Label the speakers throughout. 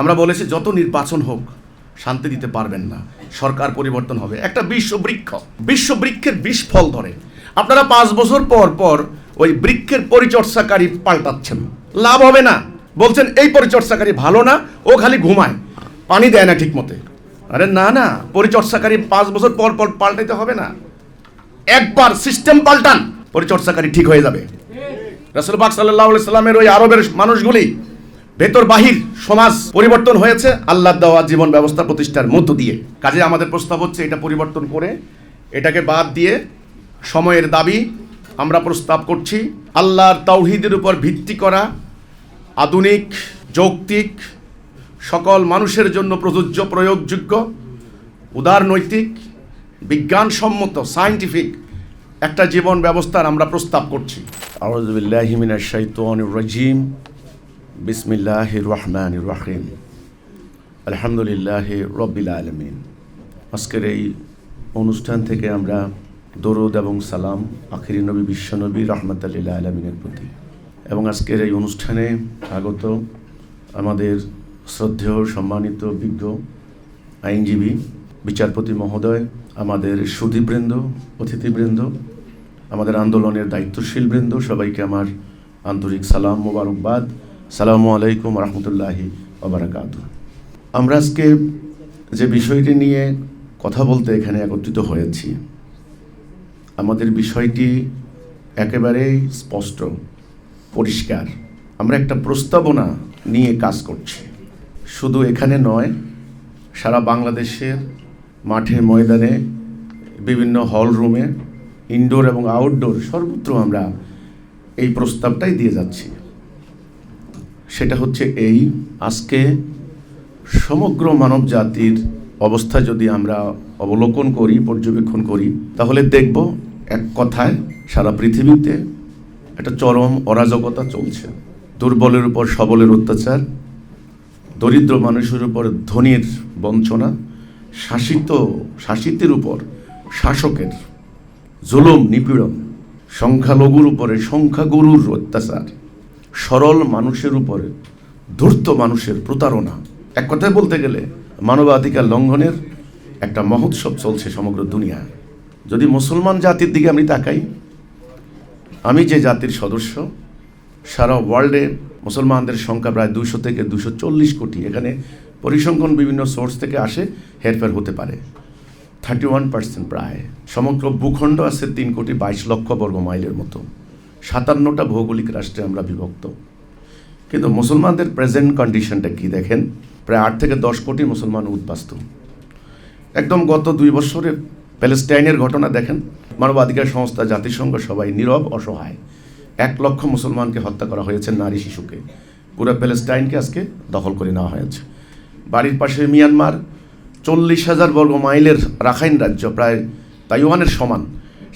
Speaker 1: আমরা বলেছি যত নির্বাচন হোক শান্তি দিতে পারবেন না, সরকার পরিবর্তন হবে। একটা বিশ্ববৃক্ষের বিষ ফল ধরে, আপনারা 5 বছর পর পর ওই বৃক্ষের পরিচর্যাকারী পাল্টাচ্ছেন, লাভ হবে না। বলছেন এই পরিচর্যাকারী ভালো না, ও খালি ঘুমায়, পানি দেয় না ঠিক মতে। আরে না, পরিচর্যাকারী 5 বছর পর পর পাল্টাইতে হবে না, একবার সিস্টেম পাল্টান, পরিচর্যাকারী ঠিক হয়ে যাবে। রাসূল পাক সাল্লাল্লাহু আলাইহি সাল্লামের ওই আরবের মানুষগুলি ভেতর বাহির সমাজ পরিবর্তন হয়েছে আল্লাহর দেওয়া জীবন ব্যবস্থা প্রতিষ্ঠার মধ্য দিয়ে। কাজে আমাদের প্রস্তাব হচ্ছে এটা পরিবর্তন করে, এটাকে বাদ দিয়ে সময়ের দাবি আমরা প্রস্তাব করছি আল্লাহর তাওহীদের উপর ভিত্তি করা আধুনিক যৌক্তিক সকল মানুষের জন্য প্রযোজ্য প্রয়োগযোগ্য উদারনৈতিক বিজ্ঞানসম্মত সায়েন্টিফিক একটা জীবন ব্যবস্থার আমরা প্রস্তাব করছি। আউযু বিল্লাহি মিনাশ শাইতানির রাজিম, বিসমিল্লাহির রহমানির রহিম, আলহামদুলিল্লাহি রাব্বিল আলামিন। আজকের এই অনুষ্ঠান থেকে আমরা দরুদ এবং সালাম আখিরি নবী বিশ্বনবী রাহমাতুল লিল আলামিনের প্রতি, এবং আজকের এই অনুষ্ঠানে আগত আমাদের শ্রদ্ধেয় সম্মানিত বিজ্ঞ আইনজীবী বিচারপতি মহোদয়, আমাদের সুধীবৃন্দ, অতিথিবৃন্দ, আমাদের আন্দোলনের দায়িত্বশীল বৃন্দ, সবাইকে আমার আন্তরিক সালাম মোবারকবাদ। সালামু আলাইকুম রহমতুল্লাহি ওয়া বারাকাতুহু। আমরা আজকে যে বিষয়টি নিয়ে কথা বলতে এখানে একত্রিত হয়েছি, আমাদের বিষয়টি একেবারেই স্পষ্ট পরিষ্কার। আমরা একটা প্রস্তাবনা নিয়ে কাজ করছি, শুধু এখানে নয়, সারা বাংলাদেশের মাঠে ময়দানে বিভিন্ন হল রুমে ইনডোর এবং আউটডোর সর্বত্র আমরা এই প্রস্তাবটাই দিয়ে যাচ্ছি। সেটা হচ্ছে এই, আজকে সমগ্র মানব জাতির অবস্থা যদি আমরা অবলোকন করি, পর্যবেক্ষণ করি, তাহলে দেখব এক কথায় সারা পৃথিবীতে একটা চরম অরাজকতা চলছে। দুর্বলের উপর সবলের অত্যাচার, দরিদ্র মানুষের উপর ধনীর বঞ্চনা, শাসিতের উপর শাসকের জুলুম নিপীড়ন, সংখ্যালঘুর উপরে সংখ্যাগুরুর অত্যাচার, সরল মানুষের উপরে ধূর্ত মানুষের প্রতারণা। এক কথায় বলতে গেলে মানবাধিকার লঙ্ঘনের একটা মহোৎসব চলছে সমগ্র দুনিয়ায়। যদি মুসলমান জাতির দিকে আমি তাকাই, আমি যে জাতির সদস্য, সারা ওয়ার্ল্ডে মুসলমানদের সংখ্যা প্রায় 200 থেকে 240 কোটি। এখানে পরিসংখ্যান বিভিন্ন সোর্স থেকে আসে, হেরফের হতে পারে। 31% প্রায়। সমগ্র ভূখণ্ড আছে 3,22,00,000 বর্গ মাইলের মতো। 57টা ভৌগোলিক রাষ্ট্রে আমরা বিভক্ত। কিন্তু মুসলমানদের প্রেজেন্ট কন্ডিশনটা কি দেখেন, প্রায় 8 থেকে 10 কোটি মুসলমান উদ্বাস্তু। একদম গত 2 বছরের প্যালেস্টাইনের ঘটনা দেখেন, মানবাধিকার সংস্থা, জাতিসংঘ সবাই নীরব, অসহায়। 1 লক্ষ মুসলমানকে হত্যা করা হয়েছে, নারী শিশুকে। পুরো প্যালেস্টাইনকে আজকে দখল করে নেওয়া হয়েছে। বাড়ির পাশে মিয়ানমার, 40,000 বর্গ মাইলের রাখাইন রাজ্য, প্রায় তাইওয়ানের সমান,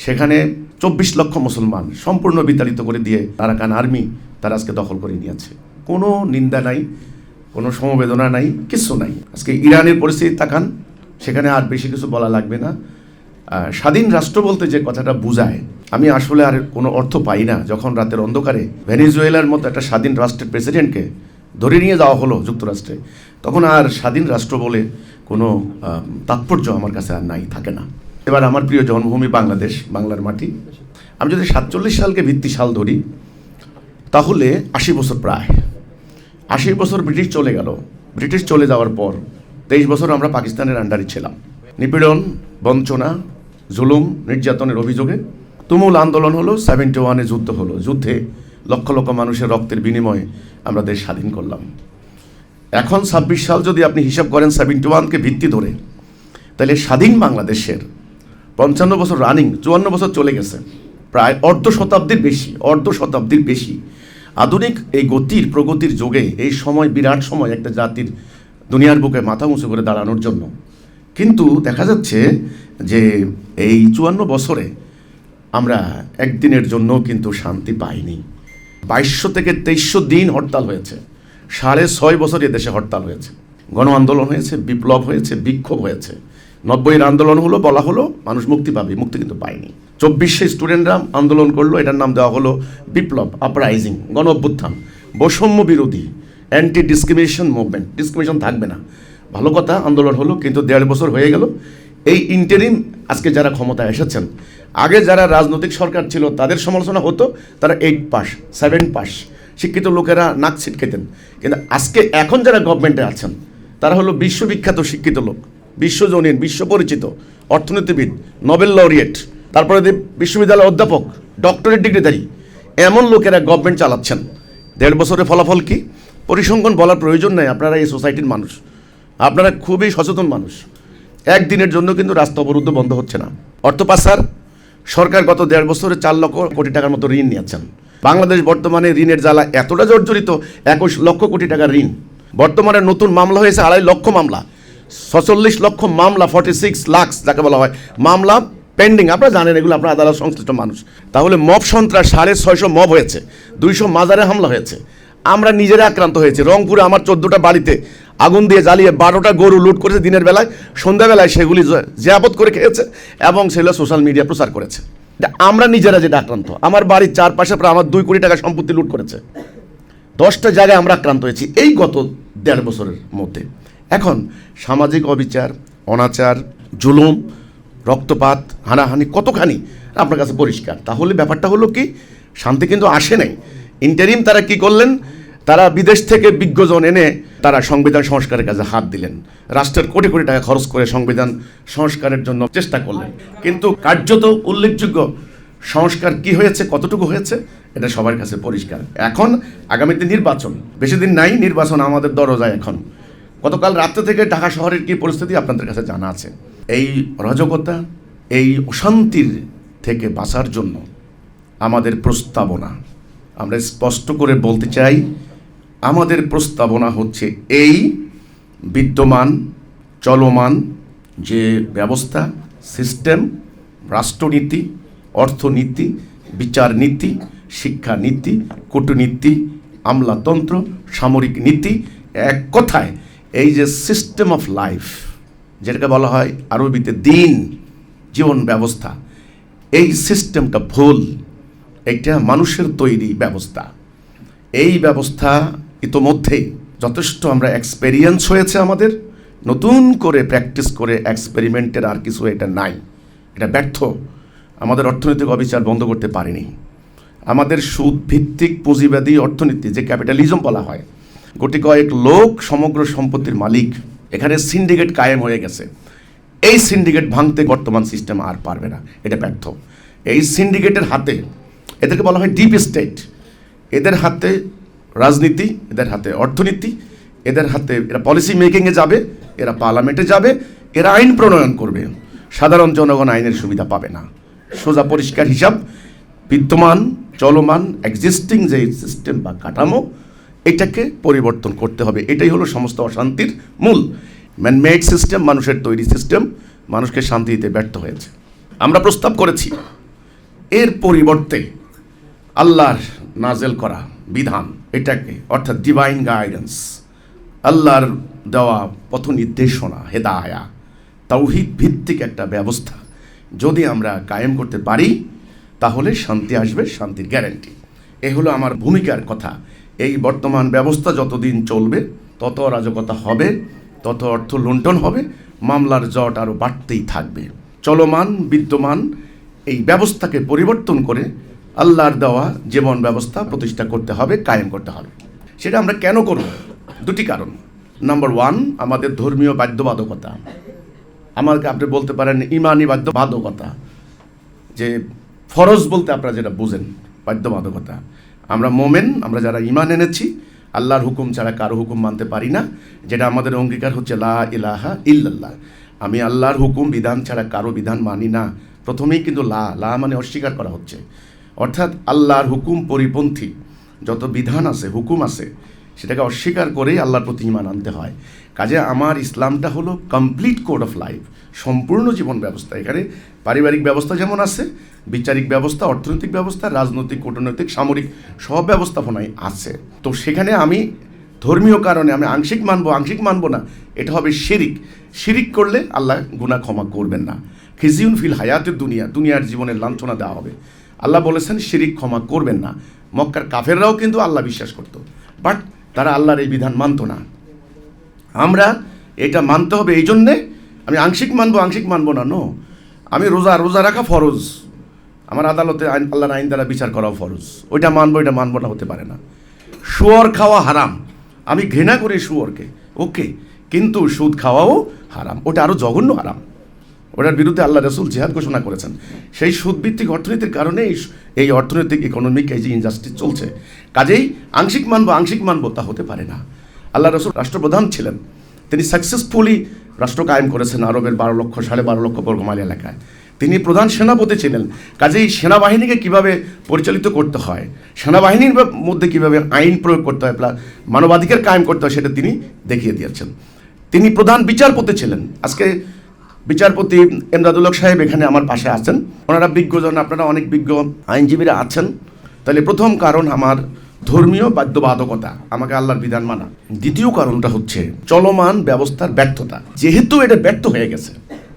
Speaker 1: সেখানে 24 লক্ষ মুসলমান সম্পূর্ণ বিতাড়িত করে দিয়ে আরাকান আর্মি তারা আজকে দখল করে নিয়েছে। কোনো নিন্দা নাই, কোনো সমবেদনা নাই, কিছু নাই। আজকে ইরানের পরিস্থিতি তাকান, সেখানে আর বেশি কিছু বলা লাগবে না। স্বাধীন রাষ্ট্র বলতে যে কথাটা বোঝায়, আমি আসলে আর কোনো অর্থ পাই না। যখন রাতের অন্ধকারে ভেনেজুয়েলার মতো একটা স্বাধীন রাষ্ট্রের প্রেসিডেন্টকে ধরে নিয়ে যাওয়া হলো যুক্তরাষ্ট্রে, তখন আর স্বাধীন রাষ্ট্র বলে কোনো তাৎপর্য আমার কাছে আর নাই, থাকে না। এবার আমার প্রিয় জন্মভূমি বাংলাদেশ, বাংলার মাটি। আমি যদি 47 সালকে ভিত্তি সাল ধরি, তাহলে 80 বছর, প্রায় 80 বছর ব্রিটিশ চলে গেল। ব্রিটিশ চলে যাওয়ার পর 23 বছর আমরা পাকিস্তানের আন্ডারে ছিলাম। নিপীড়ন, বঞ্চনা, জুলুম, নির্যাতনের অভিযোগে তুমুল আন্দোলন হলো। 71-এ যুদ্ধ হলো। যুদ্ধে লক্ষ লক্ষ মানুষের রক্তের বিনিময়ে আমরা দেশ স্বাধীন করলাম। এখন 26 সাল যদি আপনি হিসাব করেন 71-কে ভিত্তি ধরে, তাহলে স্বাধীন বাংলাদেশের 55 বছর রানিং, 54 বছর চলে গেছে, প্রায় অর্ধ শতাব্দীর বেশি। আধুনিক এই গতির প্রগতির যুগে এই সময় বিরাট সময় একটা জাতির দুনিয়ার বুকে মাথা উঁচু করে দাঁড়ানোর জন্য। কিন্তু দেখা যাচ্ছে যে এই 54 বছরে আমরা একদিনের জন্য কিন্তু শান্তি পাইনি। 2200 থেকে 2300 দিন হরতাল হয়েছে। 6.5 বছর দেশে হরতাল হয়েছে, গণ আন্দোলন হয়েছে, বিপ্লব হয়েছে, বিক্ষোভ হয়েছে। 90-এর আন্দোলন হলো, বলা হলো মানুষ মুক্তি পাবে, মুক্তি কিন্তু পায়নি। 24-এ স্টুডেন্টরা আন্দোলন করলো, এটার নাম দেওয়া হলো বিপ্লব, আপরাইজিং, গণ অভ্যুত্থান, বৈষম্য বিরোধী, অ্যান্টি ডিসক্রিমিনেশন মুভমেন্ট, ডিসক্রিমিনেশন থাকবে না। ভালো কথা, আন্দোলন হলো, কিন্তু 1.5 বছর হয়ে গেল। এই ইন্টারিম আজকে যারা ক্ষমতায় এসেছেন, আগে যারা রাজনৈতিক সরকার ছিল তাদের সমালোচনা হতো, তারা 8 পাস 7 পাস শিক্ষিত লোকেরা নাক ছিটকেতেন। কিন্তু আজকে এখন যারা গভর্নমেন্টে আছেন তারা হলো বিশ্ববিখ্যাত শিক্ষিত লোক, বিশ্বজনীন, বিশ্ব পরিচিত অর্থনীতিবিদ, নোবেল লরিয়েট, তারপরে বিশ্ববিদ্যালয়ের অধ্যাপক, ডক্টরেট ডিগ্রিধারী, এমন লোকেরা গভর্নমেন্ট চালাচ্ছেন। 1.5 বছরের ফলাফল কি? পরিসংখ্যান বলার প্রয়োজন নেই, আপনারা এই সোসাইটির মানুষ, আপনারা খুবই সচেতন মানুষ। একদিনের জন্য কিন্তু রাস্তা অবরুদ্ধ বন্ধ হচ্ছে না। অর্থ পাচার, সরকার গত 1.5 বছরে 4 লক্ষ কোটি টাকার মতো ঋণ নিয়েছেন। বাংলাদেশ বর্তমানে ঋণের জ্বালা এতটা জর্জরিত, 21 লক্ষ কোটি টাকার ঋণ। বর্তমানে নতুন মামলা হয়েছে 2.5 লক্ষ মামলা, 46 লক্ষ মামলা, 46 লাখ যাকে বলা হয় মামলা পেন্ডিং। আপনারা জানেন এগুলো, আপনার আদালত সংশ্লিষ্ট মানুষ। তাহলে মব সন্ত্রাস 650 মব হয়েছে, 200 মাজারে হামলা হয়েছে। আমরা নিজেরা আক্রান্ত হয়েছে। রংপুরে আমার 14টা বাড়িতে আগুন দিয়ে জ্বালিয়ে 12টা গরু লুট করেছে দিনের বেলায়, সন্ধ্যাবেলায় সেগুলি জিয়াবত করে খেয়েছে এবং সেগুলো সোশ্যাল মিডিয়া প্রচার করেছে। আমরা নিজেরা যেটা আক্রান্ত, আমার বাড়ির চারপাশে প্রায় আমার 2 কোটি টাকা সম্পত্তি লুট করেছে। 10টা জায়গায় আমরা আক্রান্ত হয়েছি এই গত 1.5 বছরের মধ্যে। এখন সামাজিক অবিচার, অনাচার, জুলুম, রক্তপাত, হানাহানি কতখানি আপনার কাছে পরিষ্কার। তাহলে ব্যাপারটা হলো কি, শান্তি কিন্তু আসে নাই। ইন্টারিম তারা কি করলেন? তারা বিদেশ থেকে বিজ্ঞজন এনে তারা সংবিধান সংস্কারের কাজে হাত দিলেন, রাষ্ট্রের কোটি কোটি টাকা খরচ করে সংবিধান সংস্কারের জন্য চেষ্টা করলেন। কিন্তু কার্যত উল্লেখযোগ্য সংস্কার কি হয়েছে, কতটুকু হয়েছে, এটা সবার কাছে পরিষ্কার। এখন আগামীতে নির্বাচন, বেশি দিন নাই, নির্বাচন আমাদের দরজায়। এখন গতকাল রাত্রে থেকে ঢাকা শহরের কি পরিস্থিতি আপনাদের কাছে জানা আছে। এই অরাজকতা, এই অশান্তির থেকে বাঁচার জন্য আমাদের প্রস্তাবনা, আমরা স্পষ্ট করে বলতে চাই, আমাদের প্রস্তাবনা হচ্ছে এই বিদ্যমান চলমান যে ব্যবস্থা, সিস্টেম, রাষ্ট্রনীতি, অর্থনীতি, বিচার নীতি, শিক্ষানীতি, কূটনীতি, আমলাতন্ত্র, সামরিক নীতি, এক কথায় এই যে সিস্টেম অফ লাইফ, যেটাকে বলা হয় আরবিতে দিন, জীবন ব্যবস্থা, এই সিস্টেমটা ভুল। এটা মানুষের তৈরি ব্যবস্থা। এই ব্যবস্থা ইতোমধ্যেই যথেষ্ট আমরা এক্সপেরিয়েন্স হয়েছে আমাদের, নতুন করে প্র্যাকটিস করে এক্সপেরিমেন্টের আর কিছু এটা নাই, এটা ব্যর্থ। আমাদের অর্থনৈতিক অবিচার বন্ধ করতে পারিনি। আমাদের সুদ ভিত্তিক পুঁজিবাদী অর্থনীতি, যে ক্যাপিটালিজম বলা হয়, গোটি কয়েক লোক সমগ্র সম্পত্তির মালিক, এখানে সিন্ডিকেট কায়েম হয়ে গেছে। এই সিন্ডিকেট ভাঙতে বর্তমান সিস্টেম আর পারবে না, এটা ব্যর্থ। এই সিন্ডিকেটের হাতে, এদেরকে বলা হয় ডিপ স্টেট, এদের হাতে রাজনীতি, এদের হাতে অর্থনীতি, এদের হাতে এরা পলিসি মেকিংয়ে যাবে, এরা পার্লামেন্টে যাবে, এরা আইন প্রণয়ন করবে। সাধারণ জনগণ আইনের সুবিধা পাবে না। সোজা পরিষ্কার হিসাব, বিদ্যমান চলমান এক্সিস্টিং যে সিস্টেম বা কাঠামো, এটাকে পরিবর্তন করতে হবে। এটাই হলো সমস্ত অশান্তির মূল। ম্যানমেড সিস্টেম, মানুষের তৈরি সিস্টেম, মানুষকে শান্তি দিতে ব্যর্থ হয়েছে। আমরা প্রস্তাব করেছি এর পরিবর্তে আল্লাহর নাজেল করা বিধান, এটাকে অর্থাৎ ডিভাইন গাইডেন্স, আল্লাহর দেওয়া পথ নির্দেশনা, হেদায়া, তাওহীদ ভিত্তিক একটা ব্যবস্থা যদি আমরা কায়েম করতে পারি, তাহলে শান্তি আসবে, শান্তির গ্যারান্টি। এ হলো আমার ভূমিকার কথা। এই বর্তমান ব্যবস্থা যতদিন চলবে তত অরাজকতা হবে, তত অর্থ লুণ্ঠন হবে, মামলার জট আরও বাড়তেই থাকবে। চলমান বিদ্যমান এই ব্যবস্থাকে পরিবর্তন করে আল্লাহর দেওয়া জীবন ব্যবস্থা প্রতিষ্ঠা করতে হবে, কায়েম করতে হবে। সেটা আমরা কেন করব? দুটি কারণ। নাম্বার 1, আমাদের ধর্মীয় বাধ্যবাধকতা। আমাকে আপনি বলতে পারেন ইমানি বাধ্যবাধকতা, যে ফরজ বলতে আপনারা যেটা বুঝেন বাধ্যবাধকতা। আমরা মোমেন, আমরা যারা ইমান এনেছি, আল্লাহর হুকুম ছাড়া কারো হুকুম মানতে পারি না, যেটা আমাদের অঙ্গীকার হচ্ছে লা ইলাহা ইল্লাল্লাহ। আমি আল্লাহর হুকুম বিধান ছাড়া কারো বিধান মানি না। প্রথমেই কিন্তু লা মানে অস্বীকার করা হচ্ছে, অর্থাৎ আল্লাহর হুকুম পরিপন্থী যত বিধান আছে, হুকুম আছে, সেটাকে অস্বীকার করেই আল্লাহর প্রতি ঈমান আনতে হয়। কাজে আমার ইসলামটা হলো কমপ্লিট কোড অফ লাইফ, সম্পূর্ণ জীবন ব্যবস্থা। এখানে পারিবারিক ব্যবস্থা যেমন আছে, বিচারিক ব্যবস্থা, অর্থনৈতিক ব্যবস্থা, রাজনৈতিক, কূটনৈতিক, সামরিক সব ব্যবস্থাপনাই আছে। তো সেখানে আমি ধর্মীয় কারণে আমি আংশিক মানবো না, এটা হবে শিরিক। শিরিক করলে আল্লাহ গুনাহ ক্ষমা করবেন না। খিজিউন ফিল হায়াতের দুনিয়ার জীবনের লাঞ্ছনা দেওয়া হবে। আল্লাহ বলেছেন শিরিক ক্ষমা করবেন না। মক্কার কাফেররাও কিন্তু আল্লাহ বিশ্বাস করতো, বাট তারা আল্লাহর এই বিধান মানত না। আমরা এটা মানতে হবে, এই জন্যে আমি আংশিক মানবো না, নো। আমি রোজা রাখা ফরজ, আমার আদালতে আল্লাহর আইন দ্বারা বিচার করাও ফরজ, ওইটা মানবো না হতে পারে না। শুয়োর খাওয়া হারাম, আমি ঘৃণা করি শুয়োরকে, ওকে, কিন্তু সুদ খাওয়াও হারাম, ওটা আরও জঘন্য হারাম। ওটার বিরুদ্ধে আল্লাহ রাসূল জিহাদ ঘোষণা করেছেন। সেই সুদভিত্তিক অর্থনীতির কারণে এই অর্থনৈতিক ইকোনমিক এই যে ইনজাস্টিস চলছে। কাজেই আংশিক মানবো তা হতে পারে না। আল্লাহ রাসূল রাষ্ট্রপ্রধান ছিলেন, তিনি সাকসেসফুলি রাষ্ট্র কায়েম করেছেন আরবের 12 লক্ষ বর্গমাইল এলাকায়। তিনি প্রধান সেনাপতি ছিলেন, কাজেই সেনাবাহিনীকে কিভাবে পরিচালিত করতে হয়, সেনাবাহিনীর মধ্যে কিভাবে আইন প্রয়োগ করতে হয়, মানবাধিকার কায়েম করতে হয়, সেটা তিনি দেখিয়ে দিয়েছেন। তিনি প্রধান বিচারপতি ছিলেন। আজকে বিচারপতি এমদাদুল হক সাহেব এখানে আমার পাশে আছেন, ওনারা বিজ্ঞজন, আপনারা অনেক বিজ্ঞ আইনজীবীরা আছেন। তাহলে প্রথম কারণ আমার ধর্মীয় বাধ্যবাধকতা, আমাকে আল্লাহর বিধান মানা। দ্বিতীয় কারণটা হচ্ছে চলমান ব্যবস্থার ব্যর্থতা, যেহেতু এটা ব্যর্থ হয়ে গেছে,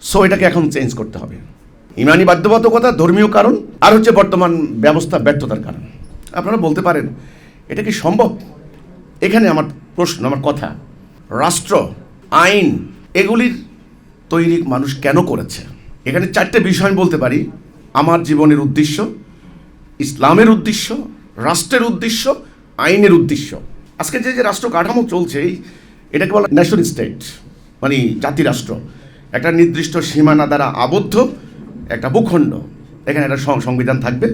Speaker 1: সো এটাকে এখন চেঞ্জ করতে হবে। ইমানি বাধ্যবাধকতা ধর্মীয় কারণ, আর হচ্ছে বর্তমান ব্যবস্থা ব্যর্থতার কারণ। আপনারা বলতে পারেন এটা কি সম্ভব? এখানে আমার প্রশ্ন, আমার কথা, রাষ্ট্র, আইন, এগুলির তৈরি মানুষ কেন করেছে? এখানে 4টে বিষয় আমি বলতে পারি। আমার জীবনের উদ্দেশ্য, ইসলামের উদ্দেশ্য, রাষ্ট্রের উদ্দেশ্য, আইনের উদ্দেশ্য। আজকে যে রাষ্ট্র কাঠামো চলছে, এটাকে বলা ন্যাশন স্টেট, মানে জাতিরাষ্ট্র। একটা নির্দিষ্ট সীমানা দ্বারা আবদ্ধ একটা ভূখণ্ড, এখানে একটা সংবিধান থাকবে,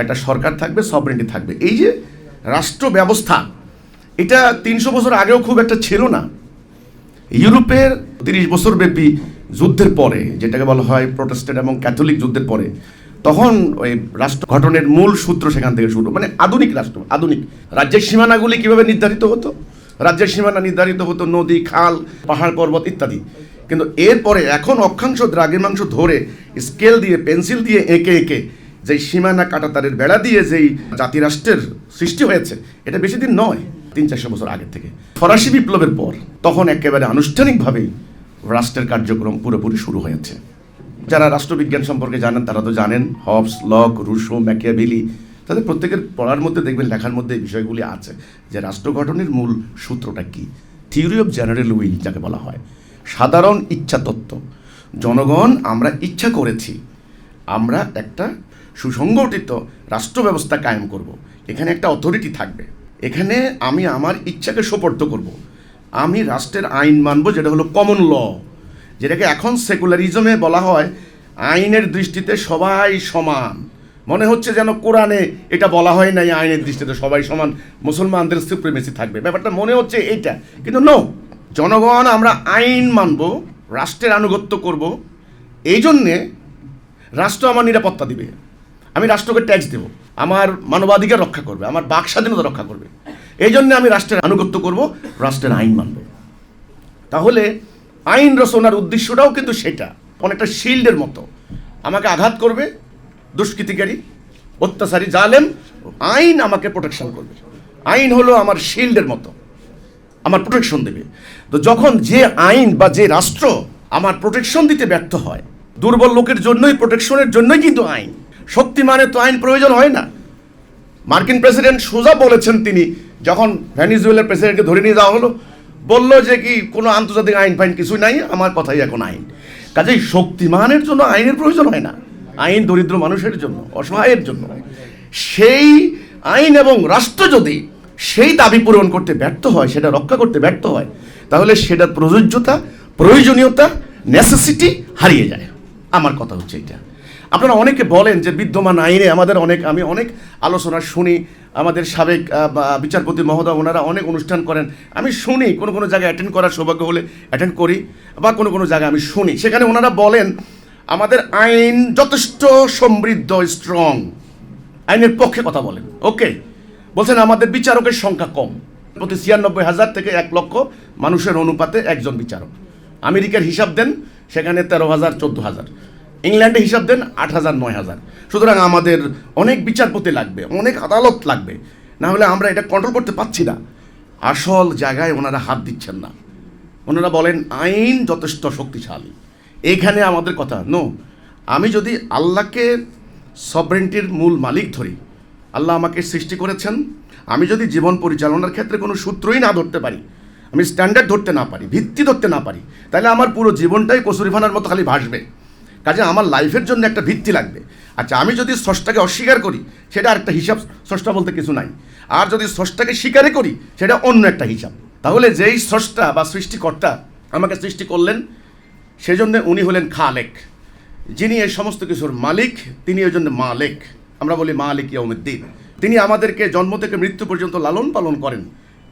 Speaker 1: একটা সরকার থাকবে, সভরেন্টি থাকবে। এই যে রাষ্ট্র ব্যবস্থা, এটা 300 বছর আগেও খুব একটা ছিল না। ইউরোপের 30 বছর ব্যাপী যুদ্ধের পরে, যেটাকে বলা হয় প্রোটেস্ট্যান্ট এবং ক্যাথলিক যুদ্ধের পরে, তখন ওই রাষ্ট্র গঠনের মূল সূত্র সেখান থেকে শুরু, মানে আধুনিক রাষ্ট্র। আধুনিক রাজ্যের সীমানাগুলি কিভাবে নির্ধারিত হতো? রাজ্যের সীমানা নির্ধারিত হতো নদী, খাল, পাহাড় পর্বত ইত্যাদি। কিন্তু এরপরে এখন অক্ষাংশ দ্রাঘিমাংশ ধরে স্কেল দিয়ে, পেন্সিল দিয়ে এঁকে যে সীমানা কাঁটাতারের বেড়া দিয়ে যেই জাতিরাষ্ট্রের সৃষ্টি হয়েছে, এটা বেশি দিন নয়, 300-400 বছর আগের থেকে। ফরাসি বিপ্লবের পর তখন একেবারে আনুষ্ঠানিকভাবেই রাষ্ট্রের কার্যক্রম পুরোপুরি শুরু হয়েছে। যারা রাষ্ট্রবিজ্ঞান সম্পর্কে জানেন তারা তো জানেন, হবস, লক, রুশো, ম্যাকিয়াভেলি, তাদের প্রত্যেকের পড়ার মধ্যে দেখবেন, লেখার মধ্যে এই বিষয়গুলি আছে যে রাষ্ট্র গঠনের মূল সূত্রটা কি। থিওরি অফ জেনারেল উইল যাকে বলা হয়, সাধারণ ইচ্ছা তত্ত্ব। জনগণ আমরা ইচ্ছা করেছি, আমরা একটা সুসংগঠিত রাষ্ট্র ব্যবস্থা কায়েম করব। এখানে একটা অথরিটি থাকবে, এখানে আমি আমার ইচ্ছাকে সোপর্দ করব, আমি রাষ্ট্রের আইন মানব, যেটা হলো কমন ল, যেটাকে এখন সেকুলারিজমে বলা হয় আইনের দৃষ্টিতে সবাই সমান। মনে হচ্ছে যেন কোরআনে এটা বলা হয় নাই আইনের দৃষ্টিতে সবাই সমান, মুসলমানদের সুপ্রিমেসি থাকবে, ব্যাপারটা মনে হচ্ছে এইটা, কিন্তু নো। জনগণ আমরা আইন মানব, রাষ্ট্রের আনুগত্য করব, এই জন্যে রাষ্ট্র আমার নিরাপত্তা দিবে, আমি রাষ্ট্রকে ট্যাক্স দেব, আমার মানবাধিকার রক্ষা করবে, আমার বাক স্বাধীনতা রক্ষা করবে, এই জন্যে আমি রাষ্ট্রের আনুগত্য করব, রাষ্ট্রের আইন মানব। তাহলে আইন রচনার উদ্দেশ্যটাও কিন্তু সেটা, অনেকটা শিল্ডের মতো। আমাকে আঘাত করবে দুষ্কৃতিকারী, অত্যাচারী, জালেম, আইন আমাকে প্রোটেকশন করবে। আইন হলো আমার শিল্ডের মতো, আমার প্রোটেকশন দেবে। তো যখন যে আইন বা যে রাষ্ট্র আমার প্রোটেকশন দিতে ব্যর্থ হয়, দুর্বল লোকের জন্যই, প্রোটেকশনের জন্যই কিন্তু আইন, শক্তিমানের তো আইন প্রয়োজন হয় না। মার্কিন প্রেসিডেন্ট সোজা বলেছেন, তিনি যখন ভেনিজুয়েলার প্রেসিডেন্টকে ধরে নিয়ে যাওয়া হলো, বলল যে কি কোনো আন্তর্জাতিক আইন ফাইন কিছুই নাই, আমার কথাই এখন আইন। কাজেই শক্তিমানের জন্য আইনের প্রয়োজন হয় না, আইন দরিদ্র মানুষের জন্য, অসহায়ের জন্য। সেই আইন এবং রাষ্ট্র যদি সেই দাবি পূরণ করতে ব্যর্থ হয়, সেটা রক্ষা করতে ব্যর্থ হয়, তাহলে সেটার প্রযোজ্যতা, প্রয়োজনীয়তা, নেসেসিটি হারিয়ে যায়। আমার কথা হচ্ছে এটা। আপনারা অনেকে বলেন যে বিদ্যমান আইনে আমি অনেক আলোচনা শুনি, আমাদের সাবেক বিচারপতি মহোদয় ওনারা অনেক অনুষ্ঠান করেন, আমি শুনি, কোনো জায়গায় অ্যাটেন্ড করার সৌভাগ্য হলে অ্যাটেন্ড করি, বা কোনো জায়গায় আমি শুনি, সেখানে ওনারা বলেন আমাদের আইন যথেষ্ট সমৃদ্ধ, স্ট্রং, আইনের পক্ষে কথা বলেন। ওকে, বলছেন আমাদের বিচারকের সংখ্যা কম, প্রতি 96,000 থেকে 1 লক্ষ মানুষের অনুপাতে একজন বিচারক। আমেরিকার হিসাব দেন, সেখানে 13,000, 14,000। ইংল্যান্ডে হিসাব দেন 8,000, 9,000। সুতরাং আমাদের অনেক বিচারপতি লাগবে, অনেক আদালত লাগবে, না হলে আমরা এটা কন্ট্রোল করতে পারছি না। আসল জায়গায় ওনারা হাত দিচ্ছেন না। ওনারা বলেন আইন যথেষ্ট শক্তিশালী। এইখানে আমাদের কথা নো। আমি যদি আল্লাহকে সভরেন্টির মূল মালিক ধরি, আল্লাহ আমাকে সৃষ্টি করেছেন, আমি যদি জীবন পরিচালনার ক্ষেত্রে কোনো সূত্রই না ধরতে পারি, আমি স্ট্যান্ডার্ড ধরতে না পারি, ভিত্তি ধরতে না পারি, তাহলে আমার পুরো জীবনটাই কচুরিফানার মতো খালি ভাসবে। কাজে আমার লাইফের জন্য একটা ভিত্তি লাগবে। আচ্ছা, আমি যদি স্রষ্টাকে অস্বীকার করি, সেটা আরেকটা হিসাব, স্রষ্টা বলতে কিছু নাই। আর যদি স্রষ্টাকে স্বীকারই করি, সেটা অন্য একটা হিসাব। তাহলে যেই স্রষ্টা বা সৃষ্টিকর্তা আমাকে সৃষ্টি করলেন, সেজন্য উনি হলেন খালেক, যিনি এই সমস্ত কিছুর মালিক, তিনি এই জন্য মালিক। আমরা বলি মালিক ইয়াউমিদ্দিন। তিনি আমাদেরকে জন্ম থেকে মৃত্যু পর্যন্ত লালন পালন করেন,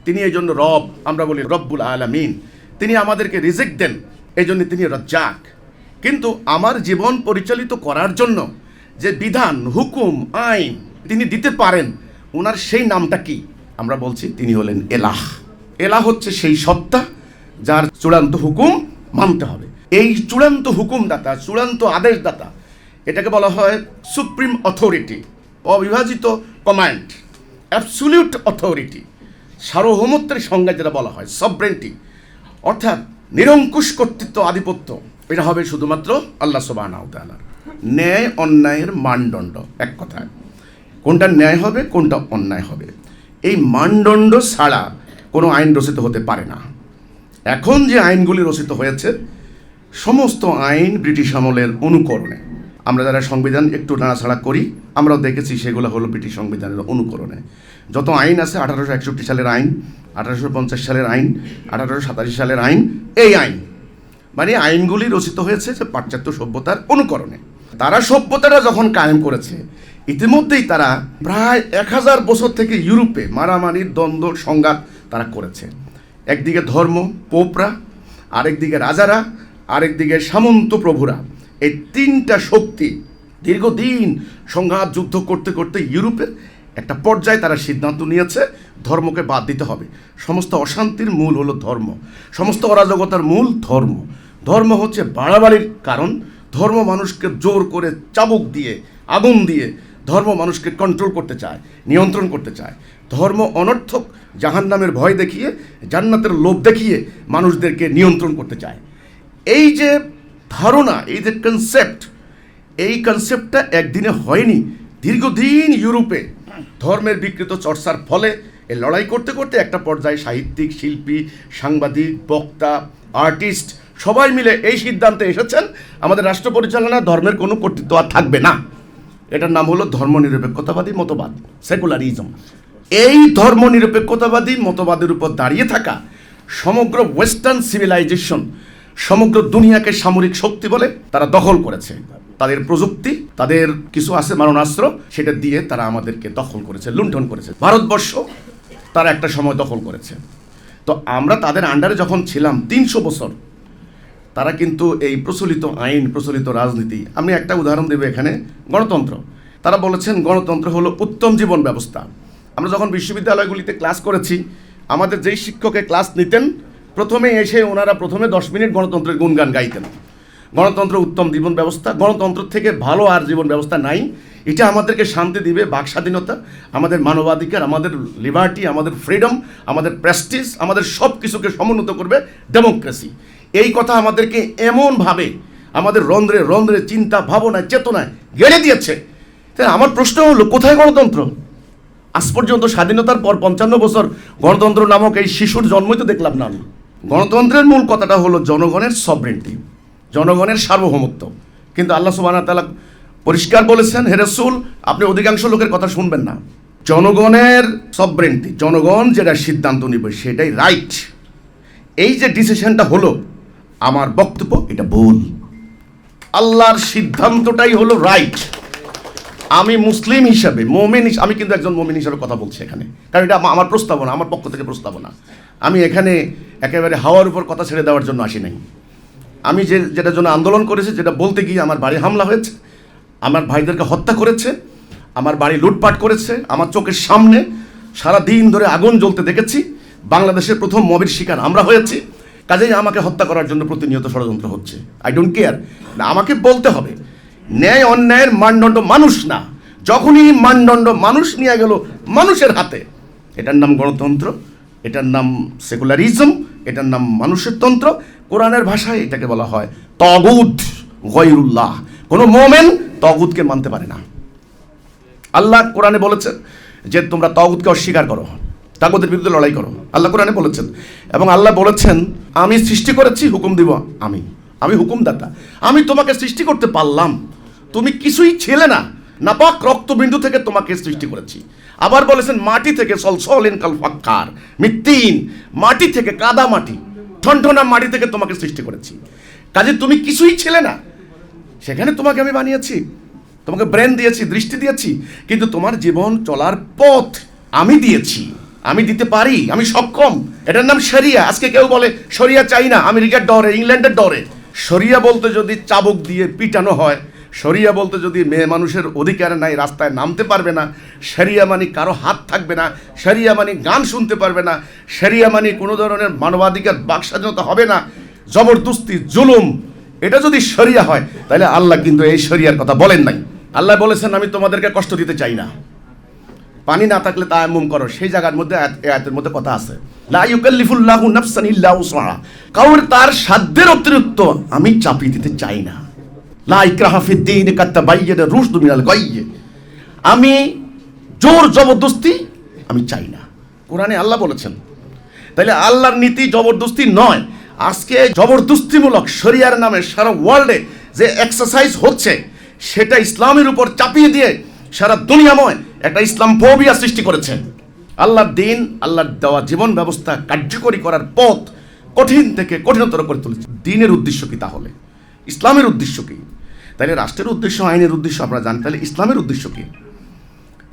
Speaker 1: তিনি এই জন্য রব, আমরা বলি রব্বুল আলামিন। তিনি আমাদেরকে রিজিক দেন, এই জন্য তিনি রাজ্জাক। কিন্তু আমার জীবন পরিচালিত করার জন্য যে বিধান, হুকুম, আইন তিনি দিতে পারেন, ওনার সেই নামটা কি? আমরা বলছি তিনি হলেন এলাহ। এলাহ হচ্ছে সেই সত্তা যার চূড়ান্ত হুকুম মানতে হবে। এই চূড়ান্ত হুকুমদাতা, চূড়ান্ত আদেশদাতা, এটাকে বলা হয় সুপ্রিম অথরিটি, অবিভাজিত কমান্ড, অ্যাবসোলিউট অথরিটি, সার্বভৌমত্বের সংজ্ঞা যেটা বলা হয় সভরেন্টি, অর্থাৎ নিরঙ্কুশ কর্তৃত্ব, আধিপত্য। এটা হবে শুধুমাত্র আল্লাহ সুবহানাহু ওয়া তাআলার। ন্যায় অন্যায়ের মানদণ্ড, এক কথায় কোনটা ন্যায় হবে, কোনটা অন্যায় হবে, এই মানদণ্ড ছাড়া কোনো আইন রচিত হতে পারে না। এখন যে আইনগুলি রচিত হয়েছে, সমস্ত আইন ব্রিটিশ আমলের অনুকরণে। আমরা যারা সংবিধান একটু নাড়াছাড়া করি, আমরাও দেখেছি সেগুলো হলো ব্রিটিশ সংবিধানের অনুকরণে। যত আইন আছে, 1861 সালের আইন, 1850 সালের আইন, 1887 সালের আইন, এই আইন মানে আইনগুলি রচিত হয়েছে যে পাশ্চাত্য সভ্যতার অনুকরণে। তারা সভ্যতাটা যখন কায়েম করেছে, ইতিমধ্যেই তারা প্রায় 1000 বছর থেকে ইউরোপে মারামারির দ্বন্দ্ব সংঘাত তারা করেছে। একদিকে ধর্ম, পোপরা, আরেকদিকে রাজারা, আরেকদিকে সামন্ত প্রভুরা। এই তিনটা শক্তি দীর্ঘদিন সংঘাত যুদ্ধ করতে করতে ইউরোপের একটা পর্যায়ে তারা সিদ্ধান্ত নিয়েছে ধর্মকে বাদ দিতে হবে। সমস্ত অশান্তির মূল হলো ধর্ম, সমস্ত অরাজকতার মূল ধর্ম। ধর্ম হচ্ছে বাড়াবাড়ির কারণ। ধর্ম মানুষকে জোর করে চাবুক দিয়ে, আগুন দিয়ে ধর্ম মানুষকে কন্ট্রোল করতে চায়, নিয়ন্ত্রণ করতে চায়। ধর্ম অনর্থক জাহান্নামের ভয় দেখিয়ে, জান্নাতের লোভ দেখিয়ে মানুষদেরকে নিয়ন্ত্রণ করতে চায়। এই যে ধারণা, এই যে কনসেপ্ট, এই কনসেপ্টটা একদিনে হয়নি। দীর্ঘদিন ইউরোপে ধর্মের বিকৃত চর্চার ফলে এই লড়াই করতে করতে একটা পর্যায়ে সাহিত্যিক, শিল্পী, সাংবাদিক, বক্তা, আর্টিস্ট সবাই মিলে এই সিদ্ধান্তে এসেছেন, আমাদের রাষ্ট্র পরিচালনায় ধর্মের কোনো কর্তৃত্ব আর থাকবে না। এটার নাম হলো ধর্মনিরপেক্ষতাবাদী মতবাদ, সেকুলারিজম। এই ধর্মনিরপেক্ষতাবাদী মতবাদের উপর দাঁড়িয়ে থাকা সমগ্র ওয়েস্টার্ন সিভিলাইজেশন, সমগ্র দুনিয়াকে সামরিক শক্তি বলে তারা দখল করেছে। তাদের প্রযুক্তি, তাদের কিছু আছে মারণাস্ত্র, সেটা দিয়ে তারা আমাদেরকে দখল করেছে, লুণ্ঠন করেছে। ভারতবর্ষ তারা একটা সময় দখল করেছে। তো আমরা তাদের আন্ডারে যখন ছিলাম 300 বছর, তারা কিন্তু এই প্রচলিত আইন, প্রচলিত রাজনীতি, আমি একটা উদাহরণ দেব এখানে, গণতন্ত্র। তারা বলেছেন গণতন্ত্র হলো উত্তম জীবন ব্যবস্থা। আমরা যখন বিশ্ববিদ্যালয়গুলিতে ক্লাস করেছি, আমাদের যেই শিক্ষকে ক্লাস নিতেন, প্রথমে এসে ওনারা প্রথমে 10 মিনিট গণতন্ত্রের গুণগান গাইতেন। গণতন্ত্র উত্তম জীবন ব্যবস্থা, গণতন্ত্র থেকে ভালো আর জীবন ব্যবস্থা নাই। এটা আমাদেরকে শান্তি দিবে, বাক স্বাধীনতা, আমাদের মানবাধিকার, আমাদের লিবার্টি, আমাদের ফ্রিডম, আমাদের প্রেস্টিজ, আমাদের সব কিছুকে সমুন্নত করবে ডেমোক্রেসি। এই কথা আমাদেরকে এমনভাবে আমাদের রন্ধ্রে রন্ধ্রে চিন্তা, ভাবনায়, চেতনায় গেড়ে দিয়েছে। তাই আমার প্রশ্ন হলো, কোথায় গণতন্ত্র? আজ পর্যন্ত স্বাধীনতার পর 55 বছর গণতন্ত্র নামক এই শিশুর জন্মই তো দেখলাম না আমি। গণতন্ত্রের মূল কথাটা হলো জনগণের সভরেন্টি, জনগণের সার্বভৌমত্ব। কিন্তু আল্লাহ সুবহানাহু ওয়া তাআলা পরিষ্কার বলেছেন, হে রাসূল, আপনি অধিকাংশ লোকের কথা শুনবেন না। জনগণের সভরেন্টি, জনগণ যেটা সিদ্ধান্ত নেবে সেটাই রাইট। এই যে ডিসিশনটা হলো, আমার বক্তব্য এটা ভুল। আল্লাহর সিদ্ধান্তটাই হলো রাইট। আমি মুসলিম হিসাবে, মুমিন, আমি কিন্তু একজন মুমিন হিসাবে কথা বলছি এখানে, কারণ এটা আমার প্রস্তাবনা, আমার পক্ষ থেকে প্রস্তাবনা। আমি এখানে একেবারে হাওয়ার উপর কথা ছেড়ে দেওয়ার জন্য আসি নাই। আমি যেটার জন্য আন্দোলন করেছি, যেটা বলতে গিয়ে আমার বাড়ি হামলা হয়েছে, আমার ভাইদেরকে হত্যা করেছে, আমার বাড়ি লুটপাট করেছে, আমার চোখের সামনে সারা দিন ধরে আগুন জ্বলতে দেখেছি। বাংলাদেশের প্রথম মবের শিকার আমরা হয়েছি। কাজেই আমাকে হত্যা করার জন্য প্রতিনিয়ত ষড়যন্ত্র হচ্ছে। I don't care. না, আমাকে বলতে হবে ন্যায় অন্যায়ের মানদণ্ড মানুষ না। যখনই মানদণ্ড মানুষ নিয়ে গেল মানুষের হাতে, এটার নাম গণতন্ত্র, এটার নাম সেকুলারিজম, এটার নাম মানুষের তন্ত্র। কোরআনের ভাষায় এটাকে বলা হয় তাগুত গায়রুল্লাহ। কোনো মুমিন তাগুতকে মানতে পারে না। আল্লাহ কোরআনে বলেছেন যে তোমরা তাগুতকে অস্বীকার করো, তাগুতের বিরুদ্ধে লড়াই করো, আল্লাহ কোরআনে বলেছেন। এবং আল্লাহ বলেছেন আমি সৃষ্টি করেছি, হুকুম দিব আমি হুকুমদাতা, আমি তোমাকে সৃষ্টি করতে পারলাম, তুমি কিছুই ছিলে না, নাপাক রক্তবিন্দু থেকে তোমাকে সৃষ্টি করেছি। আবার বলেছেন মাটি থেকে সলসলিন কাল ফাক্কার মিত্তিন, মাটি থেকে কাদা মাটি ঠনঠনা মাটি থেকে তোমাকে সৃষ্টি করেছি। কাজে তুমি কিছুই ছিলে না, সেখানে তোমাকে আমি বানিয়েছি, তোমাকে ব্রেন দিয়েছি, দৃষ্টি দিয়েছি, কিন্তু তোমার জীবন চলার পথ আমি দিয়েছি, আমি দিতে পারি, আমি সক্ষম। এটার নাম শরিয়া। আজকে কেউ বলে শরিয়া চাই না, আমেরিকার ডরে, ইংল্যান্ডের ডরে। শরিয়া বলতে যদি চাবুক দিয়ে পিটানো হয়, শরিয়া বলতে যদি মেয়ে মানুষের অধিকার নাই, রাস্তায় নামতে পারবে না, শরিয়া মানে কারো হাত থাকবে না, শরিয়া মানে গান শুনতে পারবে না, শরিয়া মানে কোনো ধরনের মানবাধিকার বাক স্বাধীনতা হবে না, জবরদস্তি জুলুম, এটা যদি শরিয়া হয় তাহলে আল্লাহ কিন্তু এই শরিয়ার কথা বলেন নাই। আল্লাহ বলেছেন আমি তোমাদেরকে কষ্ট দিতে চাই না, পানি না থাকলে তায়াম্মুম করো, সেই জায়গার মধ্যে আয়াতের মধ্যে কথা আছে, লা ইউকাল্লিফুল্লাহু নাফসান ইল্লা উসআহা, কাউর তার সাধ্যের অতিরিক্ত আমি চাপিয়ে দিতে চাই না। লা ইকরাহা ফিদ-দীন কাদ তাবায়্যানা রুশদু মিনাল গায়্য, আমি জোর জবরদস্তি আমি চাই না, কোরআনে আল্লাহ বলেছেন। তাহলে আল্লাহর নীতি জবরদস্তি নয়। আজকে জবরদস্তিমূলক শরিয়ার নামে সারা ওয়ার্ল্ডে যে এক্সারসাইজ হচ্ছে, সেটা ইসলামের উপর চাপিয়ে দিয়ে সারা দুনিয়াময় একটা ইসলাম ফোবিয়া সৃষ্টি করেছে। আল্লাহর দিন, আল্লাহর দেওয়া জীবন ব্যবস্থা কার্যকরী করার পথ কঠিন থেকে কঠিনতর করে তুলেছে। দিনের উদ্দেশ্য কি তাহলে? ইসলামের উদ্দেশ্য কি? তাহলে রাষ্ট্রের উদ্দেশ্য, আইনের উদ্দেশ্য আপনারা জানেন, তাহলে ইসলামের উদ্দেশ্য কি?